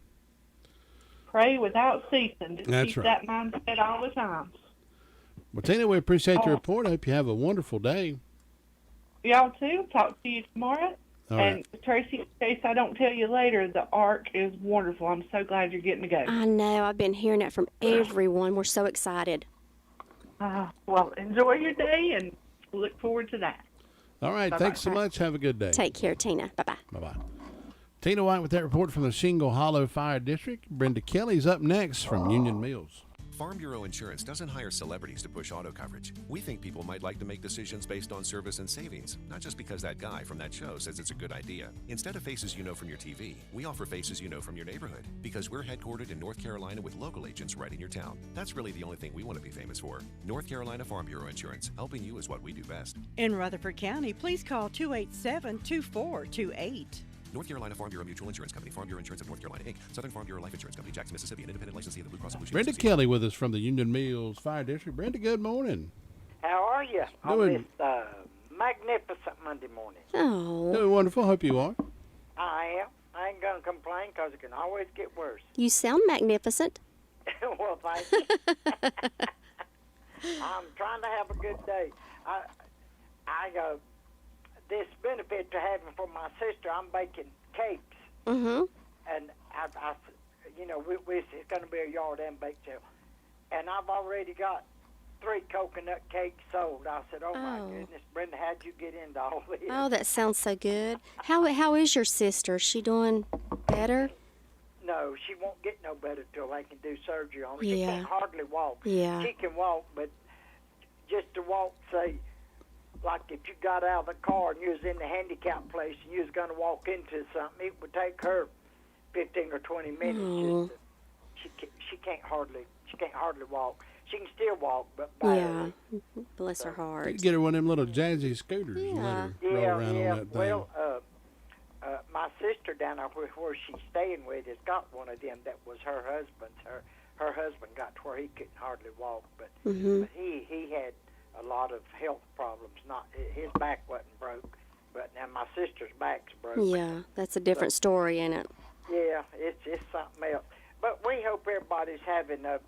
Pray without ceasing. Just That's keep right. that mindset all the time. Well, Tina, we appreciate your report. I hope you have a wonderful day. Y'all too. Talk to you tomorrow. All and Tracy, in case I don't tell you later, the Ark is wonderful. I'm so glad you're getting to go. I know. I've been hearing that from everyone. We're so excited. Well, enjoy your day and look forward to that. All right. Bye-bye. Thanks so much. Have a good day. Take care, Tina. Bye-bye. Bye-bye. Tina White with that report from the Shingle Hollow Fire District. Brenda Kelly's up next from Union Mills. Farm Bureau Insurance doesn't hire celebrities to push auto coverage. We think people might like to make decisions based on service and savings, not just because that guy from that show says it's a good idea. Instead of faces you know from your TV, we offer faces you know from your neighborhood because we're headquartered in North Carolina with local agents right in your town. That's really the only thing we want to be famous for. North Carolina Farm Bureau Insurance. Helping you is what we do best. In Rutherford County, please call 287-2428. North Carolina Farm Bureau Mutual Insurance Company, Farm Bureau Insurance of North Carolina, Inc., Southern Farm Bureau Life Insurance Company, Jackson, Mississippi, an independent licensee of the Blue Cross Blue Shield Brenda Association. Kelly with us from the Union Mills Fire District. Brenda, good morning. How are you on Doing- this magnificent Monday morning? Oh. Doing wonderful. Hope you are. I am. I ain't going to complain because it can always get worse. You sound magnificent. Well, thank you. I'm trying to have a good day. This benefit to having for my sister, I'm baking cakes. Mm-hmm. And it's going to be a yard and bake sale. And I've already got 3 coconut cakes sold. I said, oh, my goodness, Brenda, how'd you get into all this? Oh, that sounds so good. How is your sister? Is she doing better? No, she won't get no better till they can do surgery on her. Yeah. She can't hardly walk. Yeah. She can walk, but just to walk, say, like if you got out of the car and you was in the handicap place and you was going to walk into something, it would take her 15 or 20 minutes. Mm. She can't hardly walk. She can still walk, but barely. Yeah. Bless her heart. You get her one of them little jazzy scooters and let her roll around on that thing. Well, my sister down there where she's staying with has got one of them that was her husband's. Her husband got to where he couldn't hardly walk, but he had a lot of health problems. Not his back wasn't broke, but now my sister's back's broke. Yeah, that's a different story, ain't it? Yeah, it's something else. But we hope everybody's having a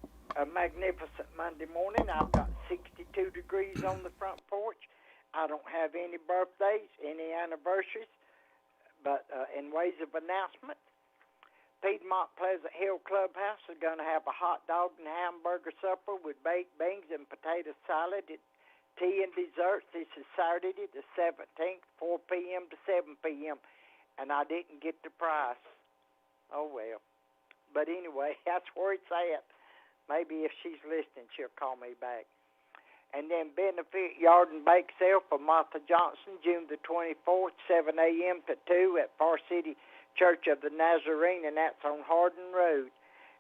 magnificent Monday morning. I've got 62 degrees on the front porch. I don't have any birthdays, any anniversaries, but in ways of announcement, Piedmont Pleasant Hill Clubhouse is going to have a hot dog and hamburger supper with baked beans and potato salad, tea and desserts. This is Saturday the 17th, 4 p.m. to 7 p.m., and I didn't get the price. Oh, well. But anyway, that's where it's at. Maybe if she's listening, she'll call me back. And then benefit yard and bake sale for Martha Johnson, June the 24th, 7 a.m. to 2 at Far City Church of the Nazarene, and that's on Hardin Road.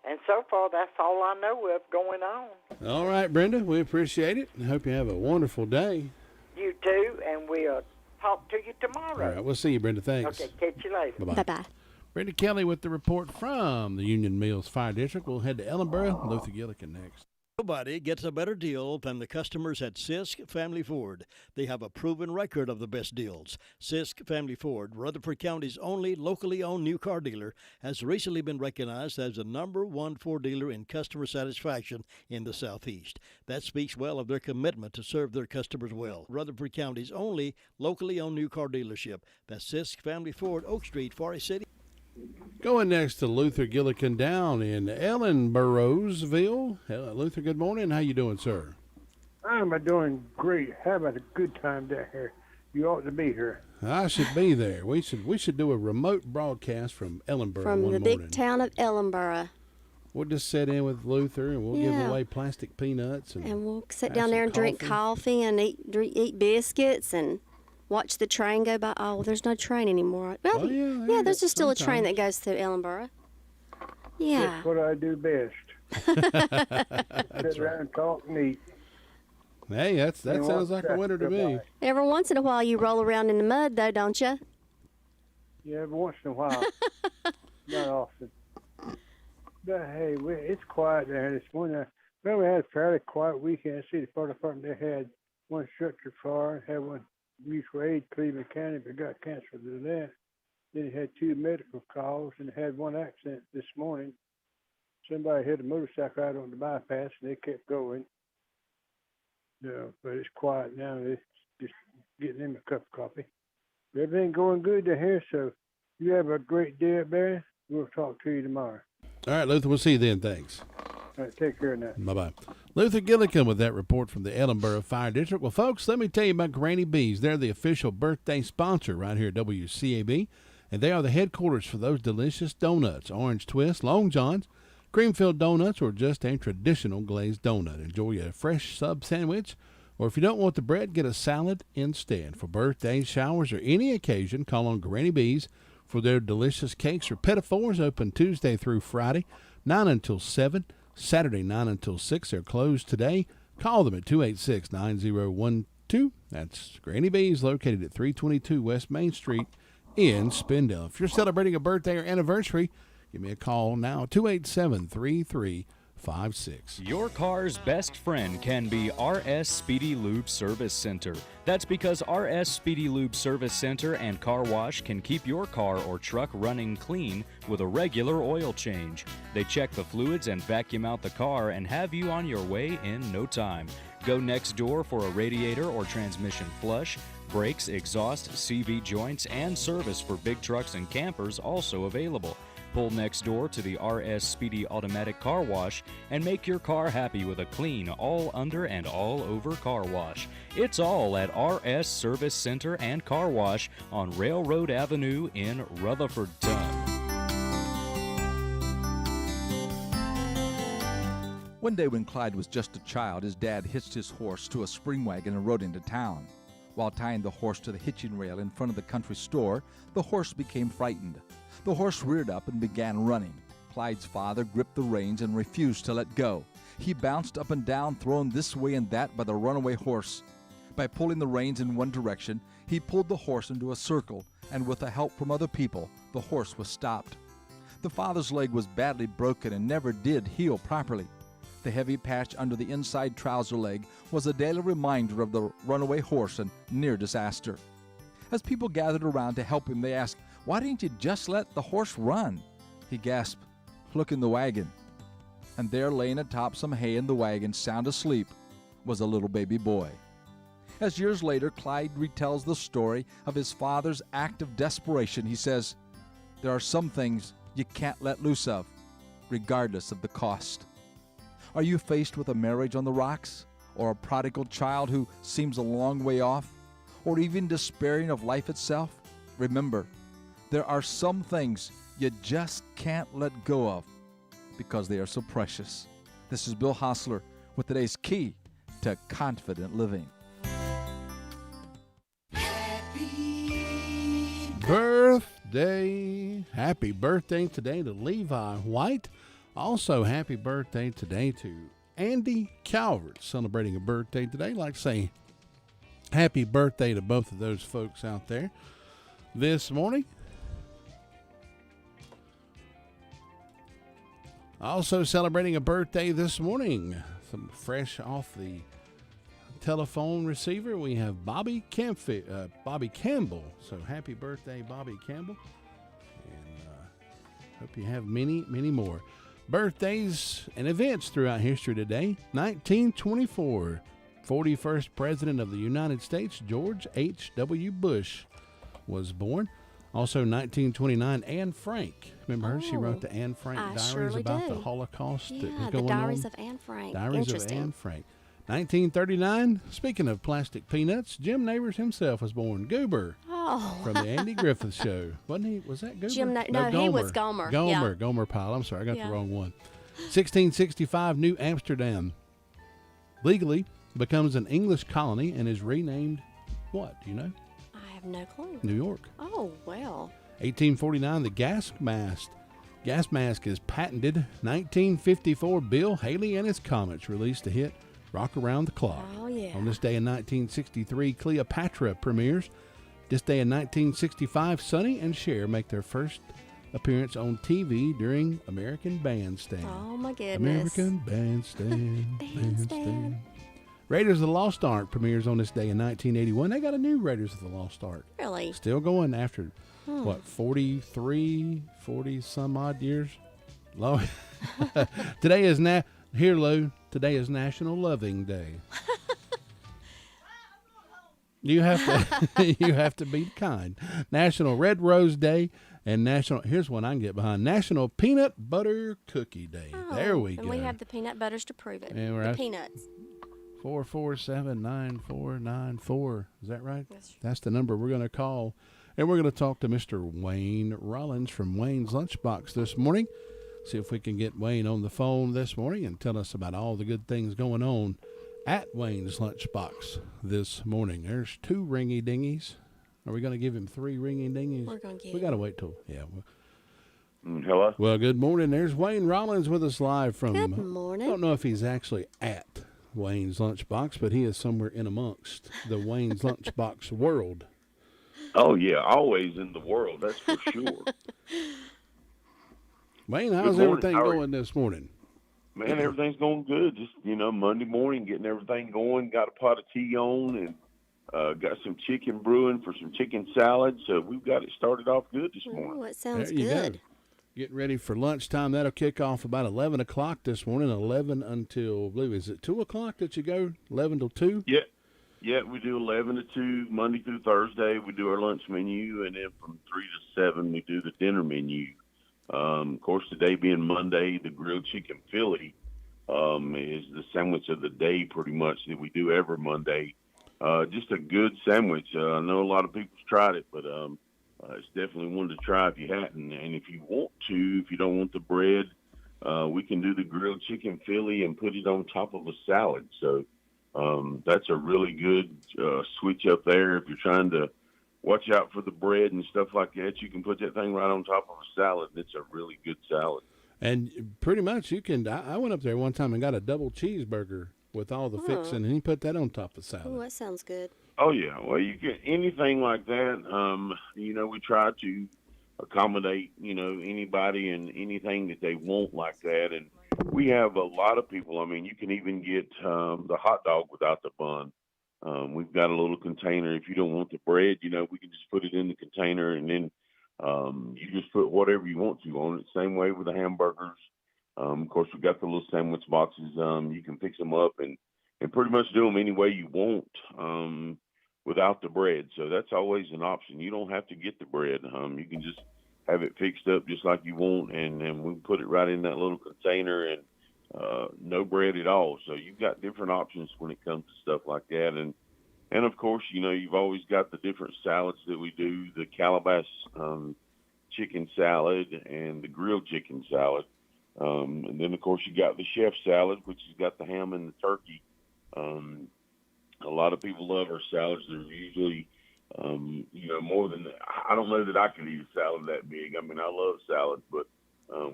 And so far, that's all I know of going on. All right, Brenda, we appreciate it. I hope you have a wonderful day. You too, and we'll talk to you tomorrow. All right, we'll see you, Brenda. Thanks. Okay, catch you later. Bye-bye. Bye-bye. Brenda Kelly with the report from the Union Mills Fire District. We'll head to Ellenboro. Luther Gilligan next. Nobody gets a better deal than the customers at Sisk Family Ford. They have a proven record of the best deals. Sisk Family Ford, Rutherford County's only locally owned new car dealer, has recently been recognized as the #1 Ford dealer in customer satisfaction in the Southeast. That speaks well of their commitment to serve their customers well. Rutherford County's only locally owned new car dealership. That's Sisk Family Ford, Oak Street, Forest City. Going next to Luther Gilligan down in Ellenborosville. Luther, good morning. How you doing, sir? I'm doing great. Having a good time down here. You ought to be here. I should be there. We should do a remote broadcast from Ellenboro From one the morning. big town of Ellenboro. We'll just sit in with Luther and we'll give away plastic peanuts. And we'll sit down there and drink coffee and eat biscuits and watch the train go by. Oh, there's no train anymore. Well, yeah, there's just still a train that goes through Ellenboro. Yeah. That's what I do best. Sit around and talk and eat. Hey, that sounds like a winner to me. Every once in a while you roll around in the mud, though, don't you? Yeah, every once in a while. Not often. But hey, it's quiet there this morning. Well, we had a fairly quiet weekend. See, the fire department, they had one structure fire, had one mutual aid, Cleveland County, but got canceled to that. Then it had 2 medical calls and it had 1 accident this morning. Somebody hit a motorcycle out on the bypass and they kept going. But it's quiet now. It's just getting them a cup of coffee. Everything going good to here, so you have a great day up there. We'll talk to you tomorrow. All right, Luther, we'll see you then. Thanks. All right, take care now. Bye-bye. Luther Gilligan with that report from the Ellenboro Fire District. Well, folks, let me tell you about Granny B's. They're the official birthday sponsor right here at WCAB, and they are the headquarters for those delicious donuts, orange twist, long johns, cream-filled donuts, or just a traditional glazed donut. Enjoy a fresh sub sandwich, or if you don't want the bread, get a salad instead. For birthdays, showers, or any occasion, call on Granny B's for their delicious cakes or pinafores, open Tuesday through Friday, 9 until 7, Saturday 9 until 6. They're closed today. Call them at 286-9012. That's Granny B's, located at 322 West Main Street in Spindale. If you're celebrating a birthday or anniversary, give me a call now, 287-3356. Your car's best friend can be RS Speedy Lube Service Center. That's because RS Speedy Lube Service Center and Car Wash can keep your car or truck running clean with a regular oil change. They check the fluids and vacuum out the car and have you on your way in no time. Go next door for a radiator or transmission flush, brakes, exhaust, CV joints, and service for big trucks and campers also available. Pull next door to the RS Speedy Automatic Car Wash and make your car happy with a clean, all under and all over car wash. It's all at RS Service Center and Car Wash on Railroad Avenue in Rutherfordton. One day when Clyde was just a child, his dad hitched his horse to a spring wagon and rode into town. While tying the horse to the hitching rail in front of the country store, the horse became frightened. The horse reared up and began running. Clyde's father gripped the reins and refused to let go. He bounced up and down, thrown this way and that by the runaway horse. By pulling the reins in one direction, he pulled the horse into a circle, and with the help from other people, the horse was stopped. The father's leg was badly broken and never did heal properly. The heavy patch under the inside trouser leg was a daily reminder of the runaway horse and near disaster. As people gathered around to help him, they asked, "Why didn't you just let the horse run?" He gasped, "Look in the wagon." And there, laying atop some hay in the wagon, sound asleep, was a little baby boy. As years later, Clyde retells the story of his father's act of desperation. He says, "There are some things you can't let loose of, regardless of the cost." Are you faced with a marriage on the rocks, or a prodigal child who seems a long way off, or even despairing of life itself? Remember, there are some things you just can't let go of because they are so precious. This is Bill Hostler with today's key to confident living. Happy birthday today to Levi White. Also, happy birthday today to Andy Calvert, celebrating a birthday today. I'd like to say happy birthday to both of those folks out there this morning. Also celebrating a birthday this morning, some fresh off the telephone receiver, we have Bobby Campbell. So happy birthday, Bobby Campbell. And hope you have many, many more birthdays and events throughout history today. 1924, 41st President of the United States, George H.W. Bush, was born. Also 1929, Anne Frank. Remember her? She wrote the Anne Frank diaries about the Holocaust that was going on. Yeah, the Diaries of Anne Frank. Diaries of Anne Frank. 1939, speaking of plastic peanuts, Jim Neighbors himself was born. Goober. From the Andy Griffith Show. Wasn't he? Was that Goober? No, he was Gomer. Gomer Pyle. I'm sorry, I got the wrong one. 1665, New Amsterdam legally becomes an English colony and is renamed what? Do you know? I have no clue. New York. Oh, well. 1849, the gas mask. Gas mask is patented. 1954, Bill Haley and his Comets released a hit, Rock Around the Clock. Oh, yeah. On this day in 1963, Cleopatra premieres. This day in 1965, Sonny and Cher make their first appearance on TV during American Bandstand. Oh, my goodness. American Bandstand. Bandstand. Raiders of the Lost Ark premieres on this day in 1981. They got a new Raiders of the Lost Ark. Really? Still going after, 40 some odd years? Low. Today is today is National Loving Day. You have to be kind. National Red Rose Day and here's one I can get behind, National Peanut Butter Cookie Day. There we go. And we have the peanut butters to prove it. And the peanuts. 447-9494. Is that right? That's the number we're going to call. And we're going to talk to Mr. Wayne Rollins from Wayne's Lunchbox this morning. See if we can get Wayne on the phone this morning and tell us about all the good things going on at Wayne's Lunchbox this morning. There's 2 ringy dingies. Are we going to give him 3 ringy dingies? We're going to give We got to wait till, Hello? Well, good morning. There's Wayne Rollins with us live from. Good morning. I don't know if he's actually at Wayne's Lunchbox, but he is somewhere in amongst the Wayne's Lunchbox world. Oh, yeah, always in the world, that's for sure. Wayne, how's everything going this morning? Man, everything's going good. Just, Monday morning, getting everything going. Got a pot of tea on and got some chicken brewing for some chicken salad. So we've got it started off good this morning. Oh, it sounds there you good. Go. Getting ready for lunchtime. That'll kick off about 11 o'clock this morning, 11 until, I believe, is it 2 o'clock that you go, 11 till 2? Yeah. Yeah, we do 11 to 2, Monday through Thursday. We do our lunch menu, and then from 3 to 7, we do the dinner menu. Of course, today being Monday, the grilled chicken Philly is the sandwich of the day pretty much that we do every Monday. Just a good sandwich. I know a lot of people's tried it, but it's definitely one to try if you hadn't. And if you want to, if you don't want the bread, we can do the grilled chicken Philly and put it on top of a salad. So that's a really good switch up there. If you're trying to watch out for the bread and stuff like that, you can put that thing right on top of a salad. It's a really good salad. And pretty much you can. I went up there one time and got a double cheeseburger with all the fixing, and he put that on top of salad. Oh, that sounds good. Oh yeah, well you get anything like that. We try to accommodate anybody and anything that they want like that, and we have a lot of people. I mean, you can even get the hot dog without the bun. We've got a little container. If you don't want the bread, we can just put it in the container, and then you just put whatever you want to on it. Same way with the hamburgers. Of course, we've got the little sandwich boxes. You can fix them up and pretty much do them any way you want without the bread. So that's always an option. You don't have to get the bread. You can just have it fixed up just like you want, and we put it right in that little container, and no bread at all. So you've got different options when it comes to stuff like that. And of course, you've always got the different salads that we do, the calabash chicken salad and the grilled chicken salad. And then, of course, you got the chef salad, which has got the ham and the turkey. A lot of people love our salads. They're usually, more than – I don't know that I could eat a salad that big. I mean, I love salads, but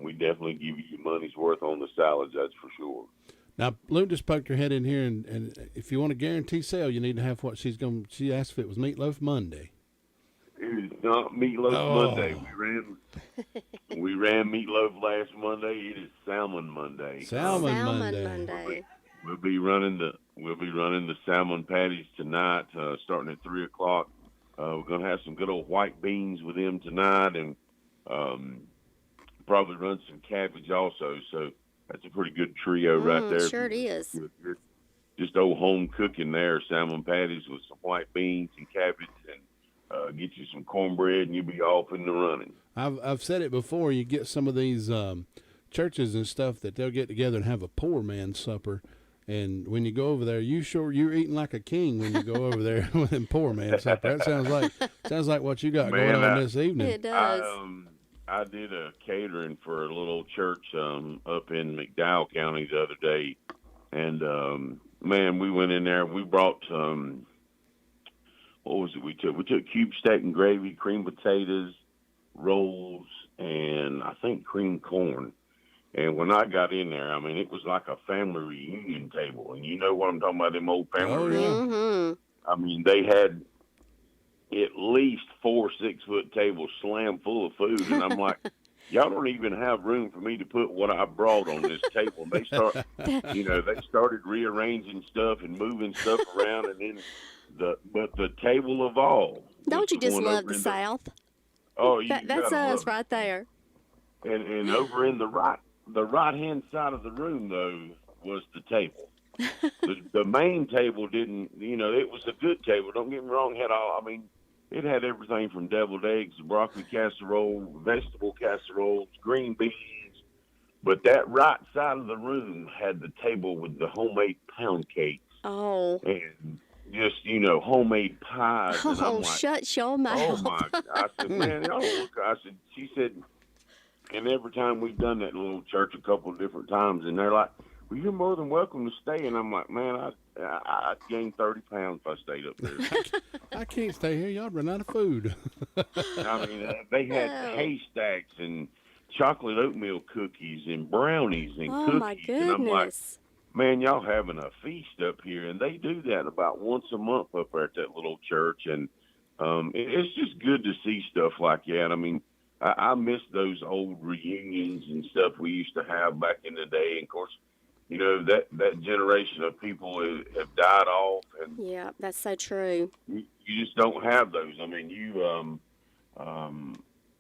we definitely give you your money's worth on the salads, that's for sure. Now, Lou just poked her head in here, and if you want a guarantee sale, you need to have what she asked if it was Meatloaf Monday. It is not Meatloaf Monday. We ran Meatloaf last Monday. It is Salmon Monday. Salmon Monday. We'll be running the salmon patties tonight, starting at 3:00. We're gonna have some good old white beans with them tonight, and probably run some cabbage also. So that's a pretty good trio right there. Sure it is. Just old home cooking there, salmon patties with some white beans and cabbage, and get you some cornbread, and you'll be off in the running. I've said it before. You get some of these churches and stuff that they'll get together and have a poor man's supper. And when you go over there, you're eating like a king when you go over there with them poor man's supper. That sounds like what you got going on this evening. It does. I did a catering for a little church up in McDowell County the other day, and man, we went in there. We brought what was it? We took cube steak and gravy, cream potatoes, rolls, and I think creamed corn. And when I got in there, I mean, it was like a family reunion table. And you know what I'm talking about, them old family reunions? Mm-hmm. I mean, they had at least 4 6-foot tables slammed full of food. And I'm like, y'all don't even have room for me to put what I brought on this table. And they started rearranging stuff and moving stuff around. And then the table of all. Don't you just love the South? Oh, that's us right there. And over in the right-hand side of the room, though, was the table. the main table didn't, it was a good table. Don't get me wrong. It had everything from deviled eggs, broccoli casserole, vegetable casseroles, green beans. But that right side of the room had the table with the homemade pound cakes. Oh. And just, homemade pies. Oh, and I'm like, shut your mouth. Oh, my God. I said, man, y'all look. She said, and every time we've done that little church a couple of different times, and they're like, well, you're more than welcome to stay. And I'm like, man, I gained 30 pounds if I stayed up there. I can't stay here. Y'all run out of food. I mean, they had haystacks and chocolate oatmeal cookies and brownies and cookies. My goodness. And I'm like, man, y'all having a feast up here. And they do that about once a month up there at that little church. And it's just good to see stuff like that. I mean, I miss those old reunions and stuff we used to have back in the day. And, of course, that generation of people have died off. And yeah, that's so true. You just don't have those. I mean,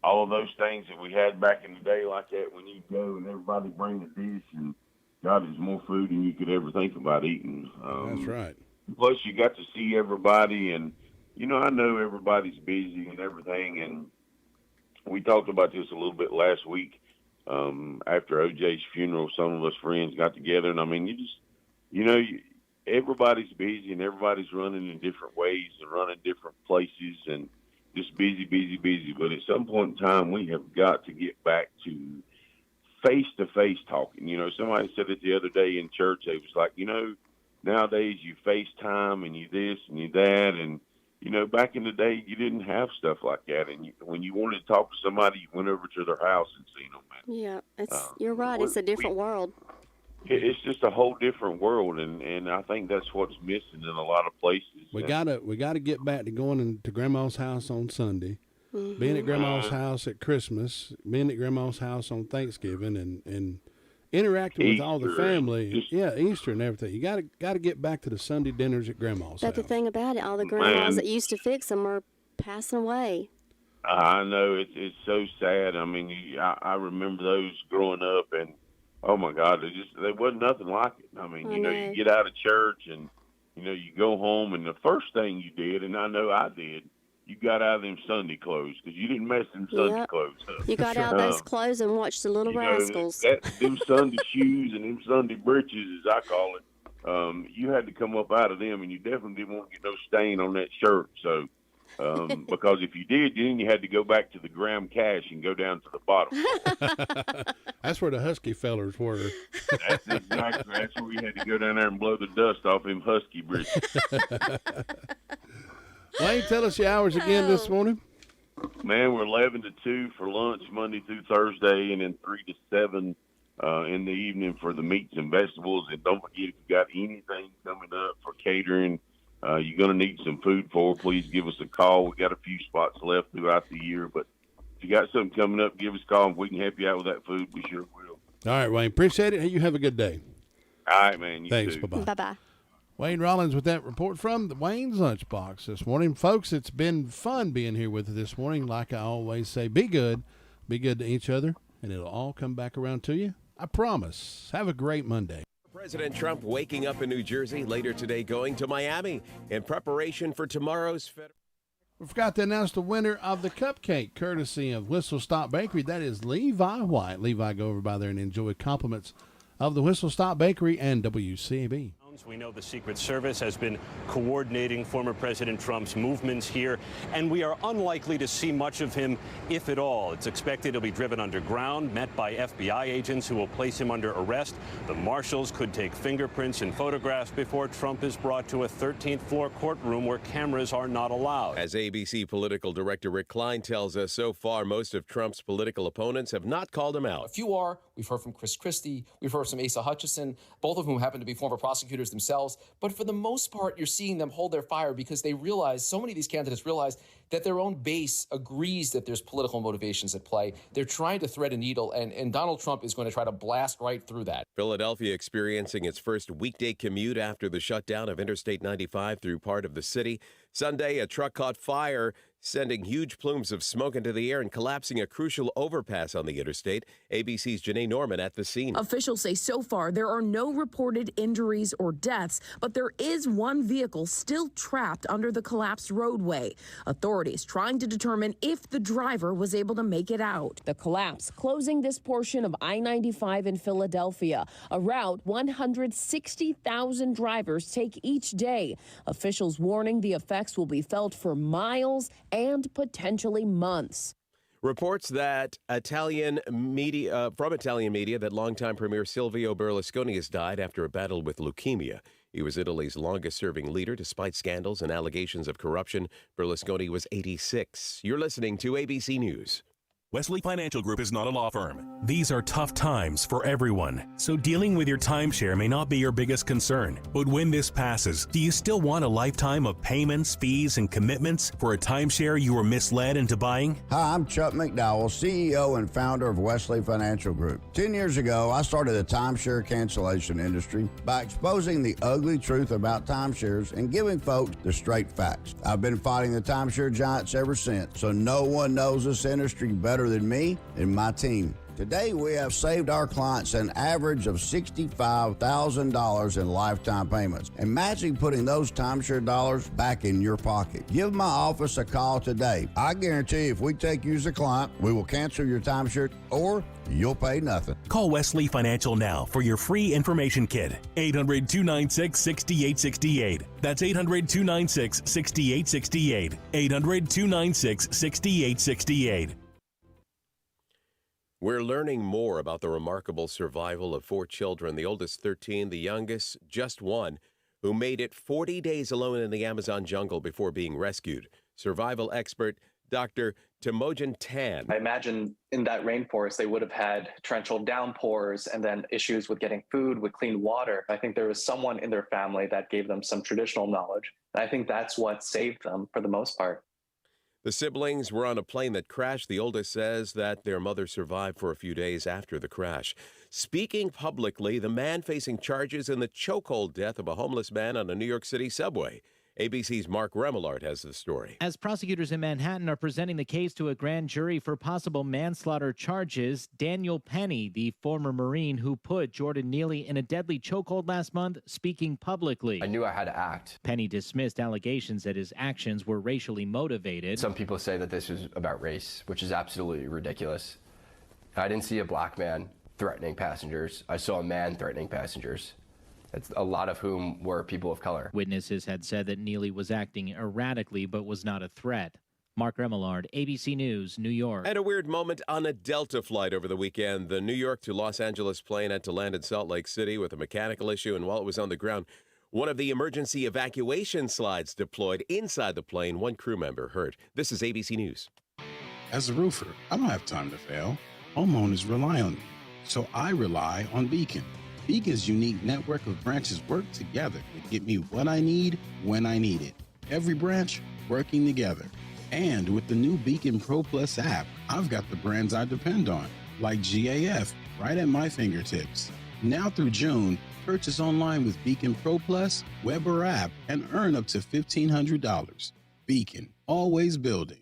all of those things that we had back in the day like that, when you go and everybody bring a dish, and God, there's more food than you could ever think about eating. That's right. Plus, you got to see everybody, and, I know everybody's busy and everything, and we talked about this a little bit last week. After OJ's funeral, some of us friends got together, and I mean, everybody's busy and everybody's running in different ways and running different places and just busy. But at some point in time, we have got to get back to face-to-face talking. Somebody said it the other day in church. They was like, nowadays you FaceTime and you this and you that. And, back in the day, you didn't have stuff like that. And when you wanted to talk to somebody, you went over to their house and seen them. Yeah, you're right. It's a different world. It's just a whole different world, and I think that's what's missing in a lot of places. We gotta get back to going to Grandma's house on Sunday, being at Grandma's house at Christmas, being at Grandma's house on Thanksgiving, and interacting with all the family. Easter and everything. You gotta get back to the Sunday dinners at Grandma's house. But the thing about it, all the grandmas that used to fix them are passing away. I know it's so sad. I mean, I remember those growing up, and oh my God, there wasn't nothing like it. I mean, you get out of church and you go home, and the first thing you did, and I know I did, you got out of them Sunday clothes because you didn't mess them Sunday clothes up. You got out of those clothes and watched the Little Rascals. Them Sunday shoes and them Sunday breeches, as I call it, you had to come up out of them, and you definitely didn't want to get no stain on that shirt. So. Because if you did, then you had to go back to the Graham Cache and go down to the bottom. That's where the Husky fellers were. That's where you had to go down there and blow the dust off them Husky bridges. Wayne, tell us your hours again this morning. Man, we're 11 to 2 for lunch Monday through Thursday, and then 3 to 7 in the evening for the meats and vegetables. And don't forget, if you got anything coming up for catering, you're going to need some food for, please give us a call. We got a few spots left throughout the year, but if you got something coming up, give us a call. If we can help you out with that food, we sure will. All right, Wayne. Appreciate it. Hey, you have a good day. All right, man. Thanks. Too. Bye-bye. Bye-bye. Wayne Rollins with that report from the Wayne's Lunchbox this morning. Folks, it's been fun being here with you this morning. Like I always say, be good to each other, and it'll all come back around to you. I promise. Have a great Monday. President Trump waking up in New Jersey, later today going to Miami in preparation for tomorrow's federal. We forgot to announce the winner of the cupcake, courtesy of Whistle Stop Bakery. That is Levi White. Levi, go over by there and enjoy compliments of the Whistle Stop Bakery and WCAB. We know the Secret Service has been coordinating former President Trump's movements here, and we are unlikely to see much of him, if at all. It's expected he'll be driven underground, met by FBI agents who will place him under arrest. The marshals could take fingerprints and photographs before Trump is brought to a 13th floor courtroom where cameras are not allowed. As ABC political director Rick Klein tells us, so far most of Trump's political opponents have not called him out. A few are. We've heard from Chris Christie. We've heard from Asa Hutchinson, both of whom happen to be former prosecutors themselves. But for the most part, you're seeing them hold their fire because they realize, so many of these candidates realize that their own base agrees that there's political motivations at play. They're trying to thread a needle, and Donald Trump is going to try to blast right through that. Philadelphia experiencing its first weekday commute after the shutdown of Interstate 95 through part of the city. Sunday, a truck caught fire, sending huge plumes of smoke into the air and collapsing a crucial overpass on the interstate. ABC's Janae Norman at the scene. Officials say so far there are no reported injuries or deaths, but there is one vehicle still trapped under the collapsed roadway. Authorities trying to determine if the driver was able to make it out. The collapse closing this portion of I-95 in Philadelphia, a route 160,000 drivers take each day. Officials warning the effects will be felt for miles and potentially months. Reports that from Italian media that longtime Premier Silvio Berlusconi has died after a battle with leukemia. He was Italy's longest-serving leader despite scandals and allegations of corruption. Berlusconi was 86. You're listening to ABC News. Wesley Financial Group is not a law firm. These are tough times for everyone, so dealing with your timeshare may not be your biggest concern. But when this passes, do you still want a lifetime of payments, fees, and commitments for a timeshare you were misled into buying? Hi, I'm Chuck McDowell, CEO and founder of Wesley Financial Group. 10 years ago, I started the timeshare cancellation industry by exposing the ugly truth about timeshares and giving folks the straight facts. I've been fighting the timeshare giants ever since, so no one knows this industry better than me and my team. Today, we have saved our clients an average of $65,000 in lifetime payments. Imagine putting those timeshare dollars back in your pocket. Give my office a call today. I guarantee if we take you as a client, we will cancel your timeshare or you'll pay nothing. Call Wesley Financial now for your free information kit. 800-296-6868. That's 800-296-6868. 800-296-6868. We're learning more about the remarkable survival of 4 children, the oldest 13, the youngest just 1, who made it 40 days alone in the Amazon jungle before being rescued. Survival expert Dr. Temujin Tan. I imagine in that rainforest, they would have had torrential downpours and then issues with getting food, with clean water. I think there was someone in their family that gave them some traditional knowledge. And I think that's what saved them for the most part. The siblings were on a plane that crashed. The oldest says that their mother survived for a few days after the crash. Speaking publicly, the man facing charges in the chokehold death of a homeless man on a New York City subway. ABC's Mark Remillard has the story. As prosecutors in Manhattan are presenting the case to a grand jury for possible manslaughter charges, Daniel Penny, the former Marine who put Jordan Neely in a deadly chokehold last month, speaking publicly. I knew I had to act. Penny dismissed allegations that his actions were racially motivated. Some people say that this was about race, which is absolutely ridiculous. I didn't see a black man threatening passengers. I saw a man threatening passengers. A lot of whom were people of color. Witnesses had said that Neely was acting erratically but was not a threat. Mark Remillard, ABC News, New York. And a weird moment on a Delta flight over the weekend. The New York to Los Angeles plane had to land in Salt Lake City with a mechanical issue, and while it was on the ground, one of the emergency evacuation slides deployed inside the plane. One crew member hurt. This is ABC News. As a roofer, I don't have time to fail. Homeowners rely on me, so I rely on Beacon. Beacon's unique network of branches work together to get me what I need when I need it. Every branch working together. And with the new Beacon Pro Plus app, I've got the brands I depend on, like GAF, right at my fingertips. Now through June, purchase online with Beacon Pro Plus, web or app, and earn up to $1,500. Beacon, always building.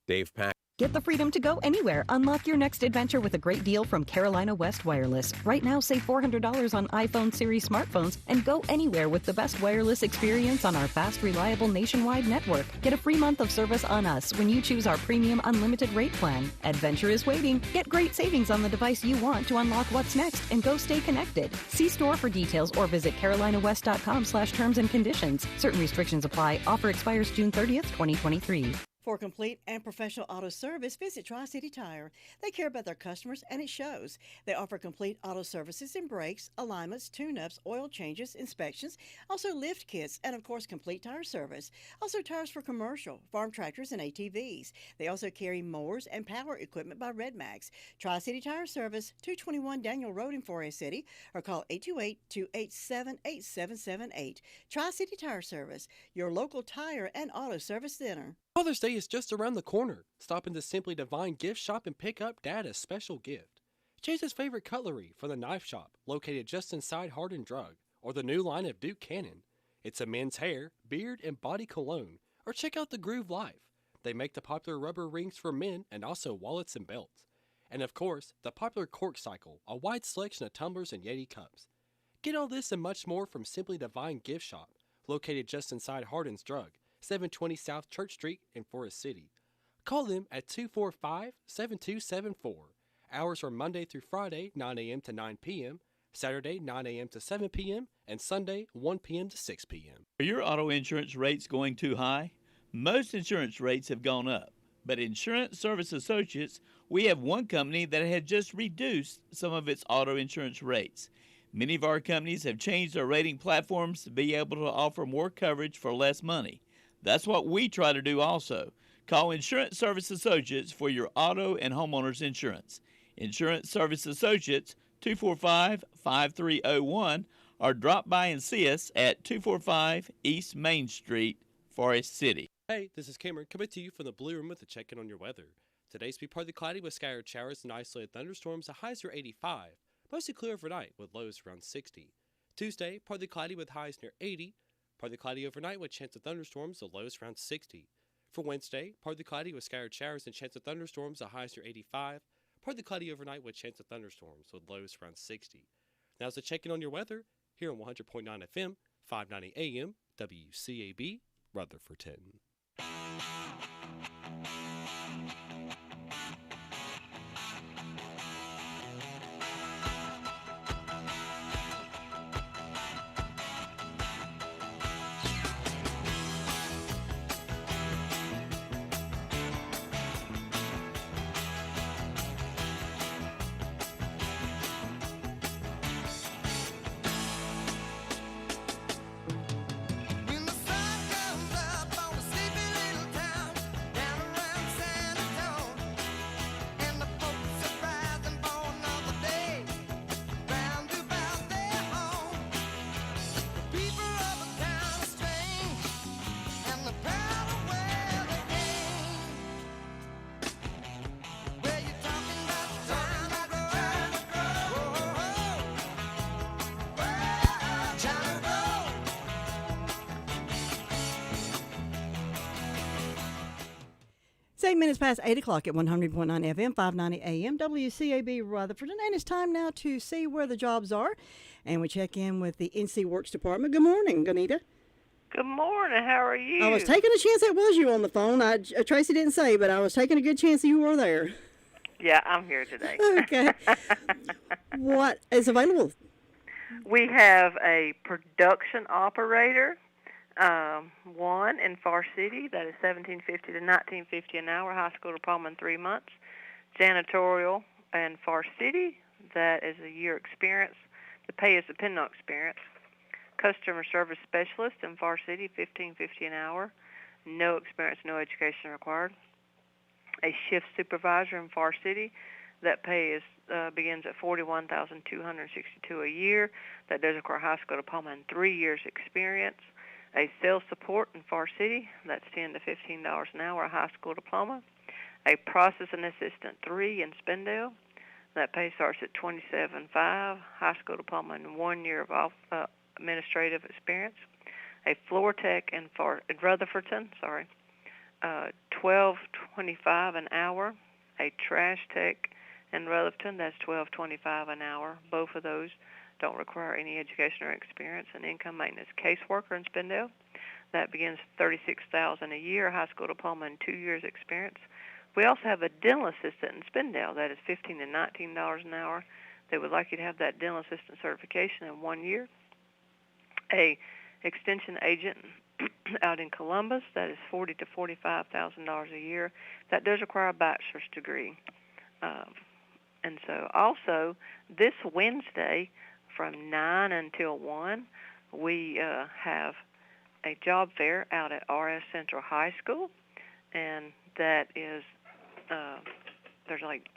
Dave Pack. Get the freedom to go anywhere. Unlock your next adventure with a great deal from Carolina West Wireless. Right now, save $400 on iPhone series smartphones and go anywhere with the best wireless experience on our fast, reliable nationwide network. Get a free month of service on us when you choose our premium unlimited rate plan. Adventure is waiting. Get great savings on the device you want to unlock what's next and go stay connected. See store for details or visit carolinawest.com/terms and conditions. Certain restrictions apply. Offer expires June 30th, 2023. For complete and professional auto service, visit Tri-City Tire. They care about their customers, and it shows. They offer complete auto services in brakes, alignments, tune-ups, oil changes, inspections, also lift kits, and of course, complete tire service. Also tires for commercial, farm tractors, and ATVs. They also carry mowers and power equipment by Red Max. Tri-City Tire Service, 221 Daniel Road in Forest City, or call 828-287-8778. Tri-City Tire Service, your local tire and auto service center. Father's Day is just around the corner. Stop into Simply Divine Gift Shop and pick up Dad a special gift. Choose his favorite cutlery from the knife shop, located just inside Hard & Drug, or the new line of Duke Cannon. It's a men's hair, beard, and body cologne. Or check out the Groove Life. They make the popular rubber rings for men and also wallets and belts. And of course, the popular Cork Cycle, a wide selection of tumblers and Yeti cups. Get all this and much more from Simply Divine Gift Shop, located just inside Hardin's Drug, 720 South Church Street in Forest City. Call them at 245-7274. Hours are Monday through Friday, 9 a.m. to 9 p.m., Saturday, 9 a.m. to 7 p.m., and Sunday, 1 p.m. to 6 p.m. Are your auto insurance rates going too high? Most insurance rates have gone up, but Insurance Service Associates, we have one company that had just reduced some of its auto insurance rates. Many of our companies have changed their rating platforms to be able to offer more coverage for less money. That's what we try to do also. Call Insurance Service Associates for your auto and homeowners insurance. Insurance Service Associates, 245-5301, or drop by and see us at 245 East Main Street, Forest City. Hey, this is Cameron coming to you from the Blue Room with a check-in on your weather. Today's be partly cloudy with scattered showers and isolated thunderstorms. The highs are 85. Mostly clear overnight with lows around 60. Tuesday, partly cloudy with highs near 80. Partly cloudy overnight with chance of thunderstorms, the lows around 60. For Wednesday, partly cloudy with scattered showers and chance of thunderstorms, the highs near 85. Partly cloudy overnight with chance of thunderstorms, with lows around 60. Now's a check-in on your weather here on 100.9 FM, 590 AM, WCAB, Rutherford. It's 8 minutes past 8 o'clock at 100.9 FM, 590 AM, WCAB Rutherford. And it's time now to see where the jobs are. And we check in with the NC Works Department. Good morning, Ganita. Good morning. How are you? I was taking a chance it was you on the phone. Tracy didn't say, but I was taking a good chance that you were there. Yeah, I'm here today. Okay. What is available? We have a production operator, one in Far City, that is $17.50 to $19.50 an hour, high school diploma in 3 months. Janitorial in Far City, that is a year experience. The pay is dependent on experience. Customer service specialist in Far City, $15.50 an hour. No experience, no education required. A shift supervisor in Far City, that pay is begins at $41,262 a year. That does require high school diploma and 3 years experience. A sales support in Far City, that's $10 to $15 an hour, a high school diploma. A processing assistant 3 in Spindale, that pay starts at $27.5, high school diploma and 1 year of administrative experience. A floor tech in Rutherfordton, $12.25 an hour. A trash tech in Rutherfordton, that's $12.25 an hour. Both of those don't require any education or experience. An income maintenance caseworker in Spindale, that begins $36,000 a year, high school diploma and 2 years experience. We also have a dental assistant in Spindale, that is $15 to $19 an hour. They would like you to have that dental assistant certification in 1 year. A extension agent out in Columbus, that is $40,000 to $45,000 a year. That does require a bachelor's degree. And so also this Wednesday from 9 until 1, we have a job fair out at RS Central High School, and that is, there's like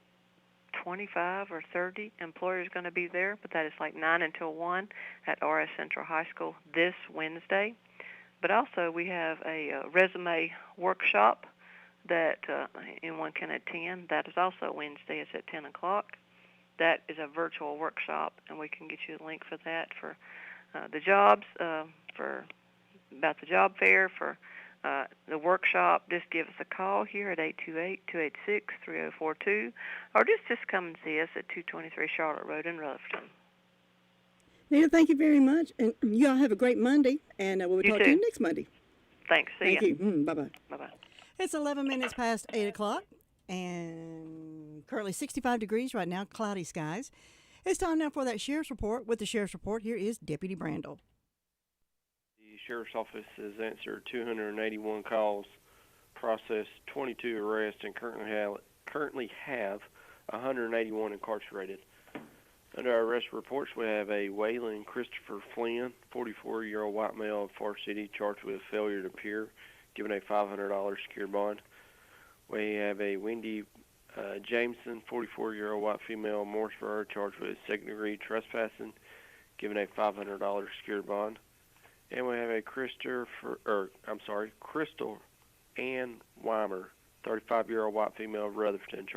25 or 30 employers going to be there, but that is like 9 until 1 at RS Central High School this Wednesday. But also we have a resume workshop that anyone can attend. That is also Wednesday. It's at 10 o'clock. That is a virtual workshop, and we can get you the link for that, for the jobs, for about the job fair, for the workshop. Just give us a call here at 828-286-3042, or just come and see us at 223 Charlotte Road in Rutherford. Nita, thank you very much, and you all have a great Monday, and we'll talk to you next Monday. Thanks. See Thank you. Bye-bye. Bye-bye. It's 11 minutes past 8 o'clock, and currently 65 degrees right now, cloudy skies. It's time now for that Sheriff's Report. With the Sheriff's Report, here is Deputy Brandel. The Sheriff's Office has answered 281 calls, processed 22 arrests, and currently have 181 incarcerated. Under our arrest reports, we have a Waylon Christopher Flynn, 44-year-old white male of Far City, charged with failure to appear, given a $500 secured bond. We have a Wendy Jameson, 44-year-old white female of Morrisburg, charged with second-degree trespassing, given a $500 secured bond. And we have a Crystal Ann Weimer, 35-year-old white female of Rutherford, charged